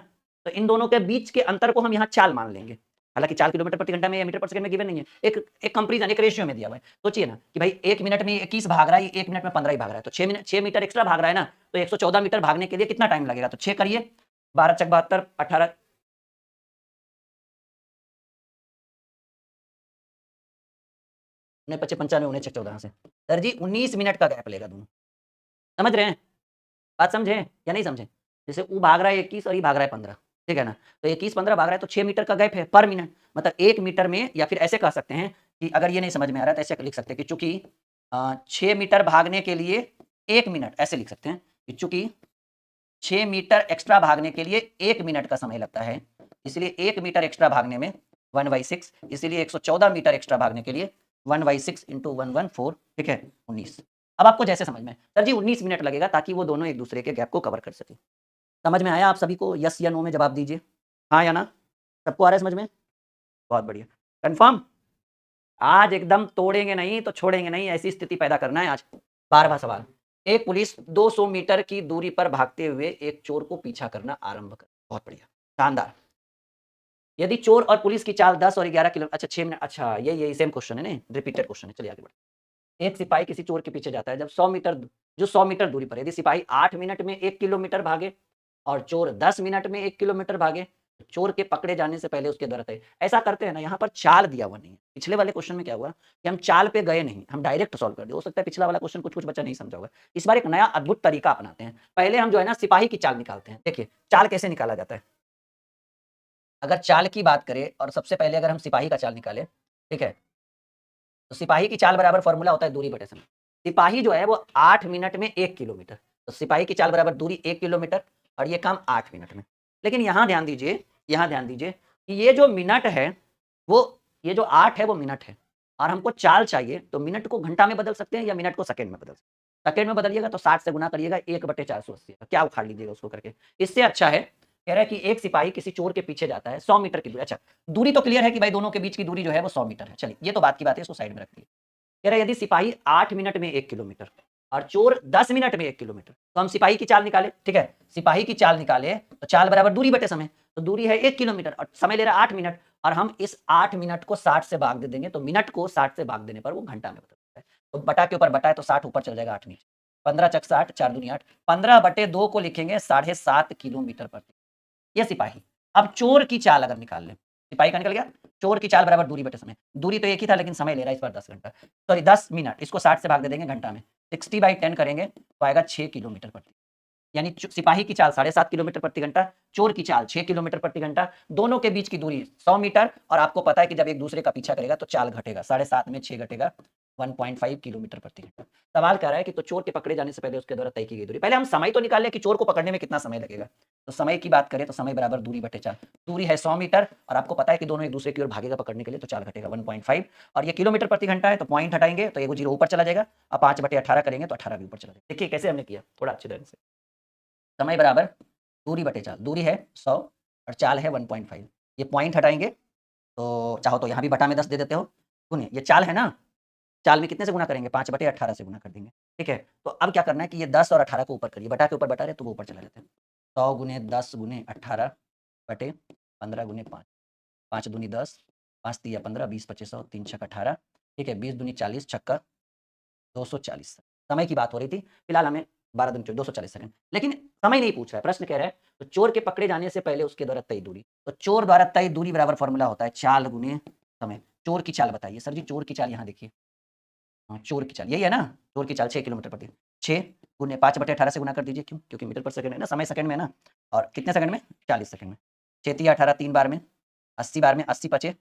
तो इन दोनों के बीच के अंतर को हम यहाँ चाल मान लेंगे। हालांकि चाल किलोमीटर प्रति घंटा में या मीटर पर सेकंड में गिवन नहीं है, एक कंपेरिजन, एक रेशियो में दिया हुआ है। सोचिए ना कि भाई 1 मिनट में 21 भाग रहा है, 1 मिनट में 15 ही भाग रहा है, तो 6 मीटर एक्स्ट्रा भाग रहा है ना, तो 114 मीटर भागने के लिए कितना टाइम लगेगा? तो 6 करिए, 12 चक 72, 18 पचे 95, 19 चक 14 से सर जी 19 मिनट का गैप लेगा दोनों। समझ रहे हैं बात? समझे या नहीं समझे? जैसे वो भाग रहा है 21 और ये भाग रहा है 15, ठीक है ना, तो 21 15 भाग रहा है तो 6 मीटर का गैप है पर मिनट, मतलब 1 मीटर में, या फिर ऐसे कह सकते हैं कि अगर ये नहीं समझ में आ रहा तो ऐसे लिख सकते हैं कि चूंकि 6 मीटर भागने के लिए 1 मिनट, ऐसे लिख सकते हैं कि चूंकि 6 मीटर एक्स्ट्रा भागने के लिए 1 मिनट का समय लगता है, इसलिए 1 मीटर एक्स्ट्रा भागने में 1/6, इसलिए 114 मीटर एक्स्ट्रा भागने के लिए 1/6 इंटू 114, ठीक है 19। अब आपको जैसे समझ में, सर जी 19 मिनट लगेगा ताकि वो दोनों एक दूसरे के गैप को कवर कर सके। समझ में आया आप सभी को? यस या नो में जवाब दीजिए, हाँ या ना? सबको आ रहा है समझ में? बहुत बढ़िया, कंफर्म। आज एकदम तोड़ेंगे नहीं तो छोड़ेंगे नहीं, ऐसी स्थिति पैदा करना है आज। 12वां सवाल, एक पुलिस 200 मीटर की दूरी पर भागते हुए एक चोर को पीछा करना आरंभ कर। बहुत बढ़िया, शानदार। यदि चोर और पुलिस की चाल 10 और 11 किलो, अच्छा 6 मिनट, अच्छा यही सेम क्वेश्चन है नहीं, रिपीटेड क्वेश्चन है। चलिए आगे बढ़ते। एक सिपाही किसी चोर के पीछे जाता है जब 100 मीटर, जो 100 मीटर दूरी पर, यदि सिपाही 8 मिनट में 1 किलोमीटर भागे और चोर 10 मिनट में 1 किलोमीटर भागे, चोर के पकड़े जाने से पहले उसके द्वारा तय, ऐसा करते हैं ना, यहाँ पर चाल दिया हुआ नहीं है। पिछले वाले क्वेश्चन में क्या हुआ कि हम चाल पे गए नहीं, हम डायरेक्ट सॉल्व कर दिए। हो सकता है पिछला वाला क्वेश्चन कुछ बच्चा नहीं समझा होगा। इस बार एक नया अद्भुत तरीका अपनाते हैं। पहले हम जो है ना सिपाही की चाल निकालते हैं। देखिए चाल कैसे निकाला जाता है। अगर चाल की बात करें और सबसे पहले अगर हम सिपाही का चाल निकालें, ठीक है, तो सिपाही की चाल बराबर फॉर्मूला होता है दूरी बटे समय। सिपाही जो है वो 8 मिनट में 1 किलोमीटर, तो सिपाही की चाल बराबर दूरी 1 किलोमीटर और ये काम 8 मिनट में। लेकिन यहाँ ध्यान दीजिए, यहाँ ध्यान दीजिए कि ये जो मिनट है वो, ये जो 8 है वो मिनट है और हमको चाल चाहिए, तो मिनट को घंटा में बदल सकते हैं या मिनट को सेकंड में बदल सकते हैं। सेकंड में बदलिएगा तो 60 से गुना करिएगा 1/480, क्या उखाड़ लीजिएगा उसको करके। इससे अच्छा है, कह रहा है कि एक सिपाही किसी चोर के पीछे जाता है 100 मीटर की दूरी। अच्छा दूरी तो क्लियर है कि भाई दोनों के बीच की दूरी जो है वो 100 मीटर है। चलिए ये तो बात की बात है, इसको साइड में रखिए। कह रहा है यदि सिपाही 8 मिनट में 1 किलोमीटर और चोर 10 मिनट में 1 किलोमीटर, तो हम सिपाही की चाल निकाले। ठीक है, सिपाही की चाल निकाले तो चाल बराबर दूरी बटे समय, तो दूरी है 1 किलोमीटर और समय ले रहा है 8 मिनट, और हम इस 8 मिनट को 60 से भाग दे देंगे, तो मिनट को 60 से भाग देने पर वो घंटा में बदलता है। तो बटा के ऊपर बटा है तो 60 ऊपर चल जाएगा, 8 नीचे, 15 चक 60, 4 दूनी 8, 15/2 को लिखेंगे 7.5 किलोमीटर प्रति, ये सिपाही। अब चोर की चाल अगर निकाल लें, सिपाही का निकल गया, चोर की चाल बराबर दूरी बटे समय। दूरी तो एक ही था लेकिन समय ले रहा है इस बार 10 घंटा, सॉरी 10 मिनट, इसको 60 से भाग दे देंगे घंटा में, 60/10 करेंगे तो आएगा 6 किलोमीटर प्रति। यानी सिपाही की चाल 7.5 किलोमीटर प्रति घंटा, चोर की चाल 6 किलोमीटर प्रति घंटा, दोनों के बीच की दूरी 100 मीटर, और आपको पता है कि जब एक दूसरे का पीछा करेगा तो चाल घटेगा, 7.5 में 6 घटेगा, 1.5 किलोमीटर प्रति घंटा। सवाल कह रहा है कि तो चोर के पकड़े जाने से पहले उसके द्वारा तय की गई दूरी। पहले हम समय तो निकाल लें कि चोर को पकड़ने में कितना समय लगेगा। तो समय की बात करें तो समय बराबर दूरी बटे चाल, दूरी है 100 मीटर और आपको पता है कि दोनों एक दूसरे की ओर भागेगा पकड़ने के लिए, तो चाल घटेगा 1.5, और ये किलोमीटर प्रति घंटा है तो पॉइंट हटाएंगे तो एक जीरो ऊपर चला जाएगा, और 5/18 करेंगे तो 18 भी ऊपर चला जाएगा। देखिए कैसे हमने किया, थोड़ा अच्छे ढंग से। समय बराबर दूरी बटे चाल, दूरी है 100 और चाल है 1.5, ये पॉइंट हटाएंगे तो चाहो तो यहाँ भी बटा में 10 दे देते हो, सुनिए ये चाल है ना, चाल में कितने से गुना करेंगे, 5/18 से गुना कर देंगे। ठीक है, तो अब क्या करना है कि ये 10 और 18 को ऊपर करिए, बटा के ऊपर बटा रहे तो वो ऊपर चला जाता है। 100 गुने 10 गुने 18 बटे 15 गुने 5, 5 दूनी 10, 5 तिया 15, 20 25 100, 3 छक 18, ठीक है, 20 दूनी 40, छक्का 240। समय की बात हो रही थी, फिलहाल हमें 12 दूनी 240 सेकंड, लेकिन समय नहीं पूछ रहा है, प्रश्न कह रहा है तो चोर के पकड़े जाने से पहले उसके द्वारा तय दूरी, तो चोर द्वारा तय दूरी बराबर फॉर्मूला होता है चाल गुने समय। चोर की चाल बताइए सर जी, चोर की चाल यहाँ देखिए, हाँ, चोर की चाल यही है ना, चोर की चाल 6 किलोमीटर प्रति, 6 गुने 5/18 से गुना कर दीजिए, क्यों, क्योंकि मीटर पर सेकंड है ना, समय सेकंड में है ना, और कितने सेकंड में, 40 सेकंड में, 6 तिया 18, 3 बार में 80 बार में, 80 पचे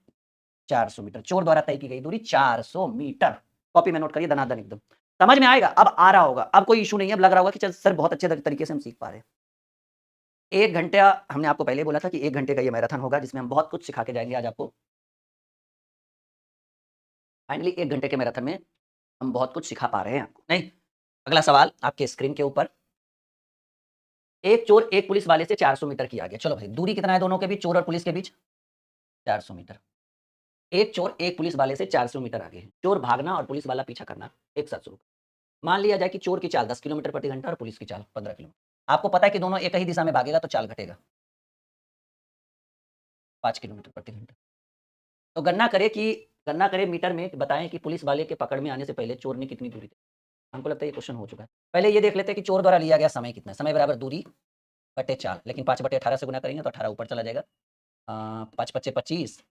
400 मीटर, चोर द्वारा तय की गई दूरी 400 मीटर। कॉपी में नोट करिए दनादन एकदम, समझ में आएगा, अब आ रहा होगा, अब कोई इशू नहीं है, अब लग रहा होगा कि चल सर बहुत अच्छे तरीके से हम सीख पा रहे हैं। 1 घंटा हमने आपको पहले बोला था कि 1 घंटे का ये मैराथन होगा जिसमें हम बहुत कुछ सिखा के जाएंगे आज आपको। फाइनली 1 घंटे के मैराथन में हम बहुत कुछ सिखा पा रहे हैं आपको, नहीं। अगला सवाल आपके स्क्रीन के ऊपर, एक चोर एक पुलिस वाले से 400 मीटर की आगे, चलो भाई दूरी कितना है दोनों के बीच, चोर और पुलिस के बीच 400 मीटर। एक चोर एक पुलिस वाले से 400 मीटर आगे है, चोर भागना और पुलिस वाला पीछा करना एक साथ शुरू। मान लिया जाए कि चोर की चाल 10 किलोमीटर प्रति घंटा और पुलिस की चाल 15 किलोमीटर। आपको पता है कि दोनों एक ही दिशा में भागेगा तो चाल घटेगा 5 किलोमीटर प्रति घंटा। तो गणना करें मीटर में, बताएं कि पुलिस वाले के पकड़ में आने से पहले चोर ने कितनी दूरी तय। हमको लगता है ये क्वेश्चन हो चुका है। पहले ये देख लेते हैं कि चोर द्वारा लिया गया समय कितना है, समय बराबर दूरी बटे चाल, लेकिन 5/18 से गुना करेंगे तो 18 ऊपर चला जाएगा, 5 पच्चे 25,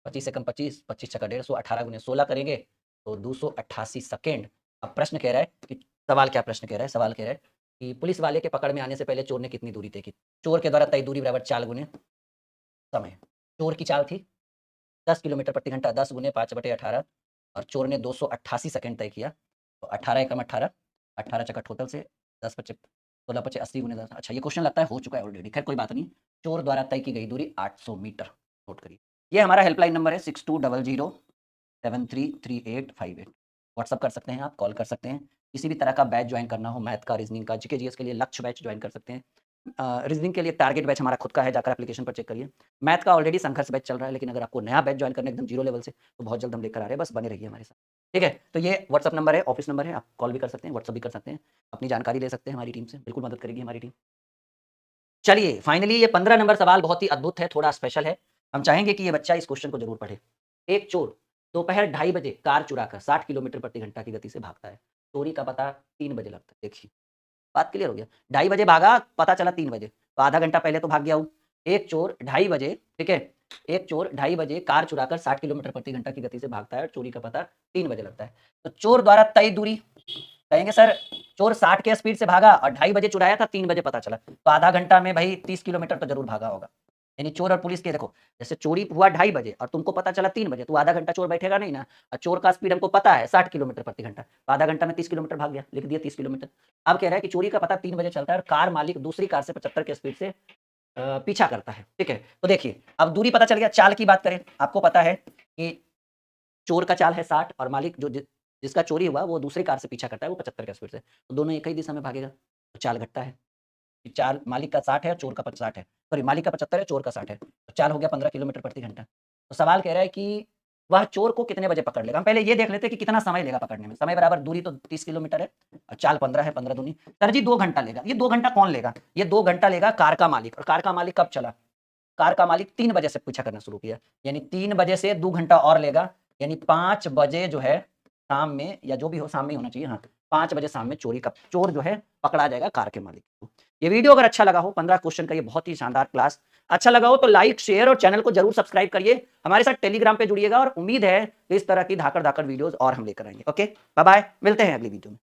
25 से कम 25, 25 छक्का 150, 18 गुने 16 करेंगे तो 288 सेकेंड। अब प्रश्न कह रहा है कि, सवाल क्या प्रश्न कह रहा है, सवाल कह रहा है कि पुलिस वाले के पकड़ में आने से पहले चोर ने कितनी दूरी तय की। चोर के द्वारा तय दूरी बराबर चाल गुने समय। चोर की चाल थी 10 किलोमीटर प्रति घंटा, 10 गुने 5/18, और चोर ने 288 सेकंड तय किया, तो 18 एकम 18, 18 चक्का टोटल से 10 पचे 16 पचे 80 गुने 10। अच्छा ये क्वेश्चन लगता है हो चुका है ऑलरेडी, खैर कोई बात नहीं। चोर द्वारा तय की गई दूरी 800 मीटर, नोट करिए। ये हमारा हेल्पलाइन नंबर है 6200733858। व्हाट्सअप कर सकते हैं आप, कॉल कर सकते हैं, किसी भी तरह का बैच ज्वाइन करना हो, मैथ का, रीजनिंग का, जीके जीएस के लिए लक्ष्य बैच ज्वाइन कर सकते हैं। रीजनिंग के लिए टारगेट बैच हमारा खुद का है, जाकर एप्लीकेशन पर चेक करिए। मैथ का ऑलरेडी संघर्ष बैच चल रहा है, लेकिन अगर आपको नया बैच ज्वाइन करना है एकदम जीरो लेवल से, तो बहुत जल्द हम लेकर आ रहे हैं, बस बने रहिए हमारे साथ। ठीक है, तो ये व्हाट्सअप नंबर है, ऑफिस नंबर है, आप कॉल भी कर सकते हैं, व्हाट्सअप भी कर सकते हैं, अपनी जानकारी ले सकते हैं हमारी टीम से, बिल्कुल मदद करेगी हमारी टीम। चलिए, फाइनली ये 15 नंबर सवाल बहुत ही अद्भुत है, थोड़ा स्पेशल है। हम चाहेंगे कि ये बच्चा इस क्वेश्चन को ज़रूर पढ़े। एक चोर दोपहर 2:30 बजे कार चुराकर 60 किलोमीटर प्रति घंटा की गति से भागता है। चोरी का पता 3 बजे लगता है। देखिए, बात क्लियर हो गया। 2:30 बजे भागा, पता चला 3 बजे, तो आधा घंटा पहले तो भाग गया वो। एक चोर 2:30 बजे, ठीक है? एक चोर 2:30 बजे कार चुराकर 60 किलोमीटर प्रति घंटा की गति से भागता है और चोरी का पता 3 बजे लगता है। तो चोर द्वारा तय दूरी, कहेंगे सर चोर 60 के स्पीड से भागा और 2:30 बजे चुराया था, 3 बजे पता चला, तो आधा घंटा में भाई 30 किलोमीटर तो जरूर भागा होगा। यानी चोर और पुलिस के देखो, जैसे चोरी हुआ 2:30 बजे और तुमको पता चला 3 बजे, तो आधा घंटा चोर बैठेगा नहीं ना। और चोर का स्पीड हमको पता है 60 किलोमीटर प्रति घंटा, तो आधा घंटा में 30 किलोमीटर भाग गया, लिख दिया 30 किलोमीटर। अब कह रहा है कि चोरी का पता 3 बजे चलता है और कार मालिक दूसरी कार से 75 के स्पीड से पीछा करता है। ठीक है, तो देखिए अब दूरी पता चल गया। चाल की बात करें, आपको पता है कि चोर का चाल है 60 और मालिक जिसका चोरी हुआ वो दूसरी कार से पीछा करता है, वो 75 के स्पीड से, तो दोनों एक ही दिशा में भागेगा, तो चाल घटता है। चाल मालिक का 60 है और चोर का 60 है, सॉरी मालिक का 75 है, चोर का 60 है, तो चाल हो गया 15 किलोमीटर प्रति घंटा। तो सवाल कह रहा है कि वह चोर को कितने बजे पकड़ लेगा। हम पहले ये देख लेते हैं कि कितना समय लेगा पकड़ने में। समय बराबर दूरी तो 30 किलोमीटर है और चाल 15 है, 15 दूनी। सर जी 2 घंटा लेगा। ये 2 घंटा कौन लेगा? ये 2 घंटा लेगा कार का मालिक। और कार का मालिक कब चला? कार का मालिक 3 बजे से पीछा करना शुरू किया, यानी 3 बजे से 2 घंटा और लेगा, यानी 5 बजे जो है शाम में, या जो भी हो शाम में ही होना चाहिए, हाँ 5 बजे शाम में चोर जो है पकड़ा जाएगा कार के मालिक को। ये वीडियो अगर अच्छा लगा हो, 15 क्वेश्चन का ये बहुत ही शानदार क्लास अच्छा लगा हो तो लाइक शेयर और चैनल को जरूर सब्सक्राइब करिए, हमारे साथ टेलीग्राम पे जुड़िएगा और उम्मीद है इस तरह की धाकड़ धाकड़ वीडियोस और हम लेकर आएंगे। ओके, बाय बाय, मिलते हैं अगली वीडियो में।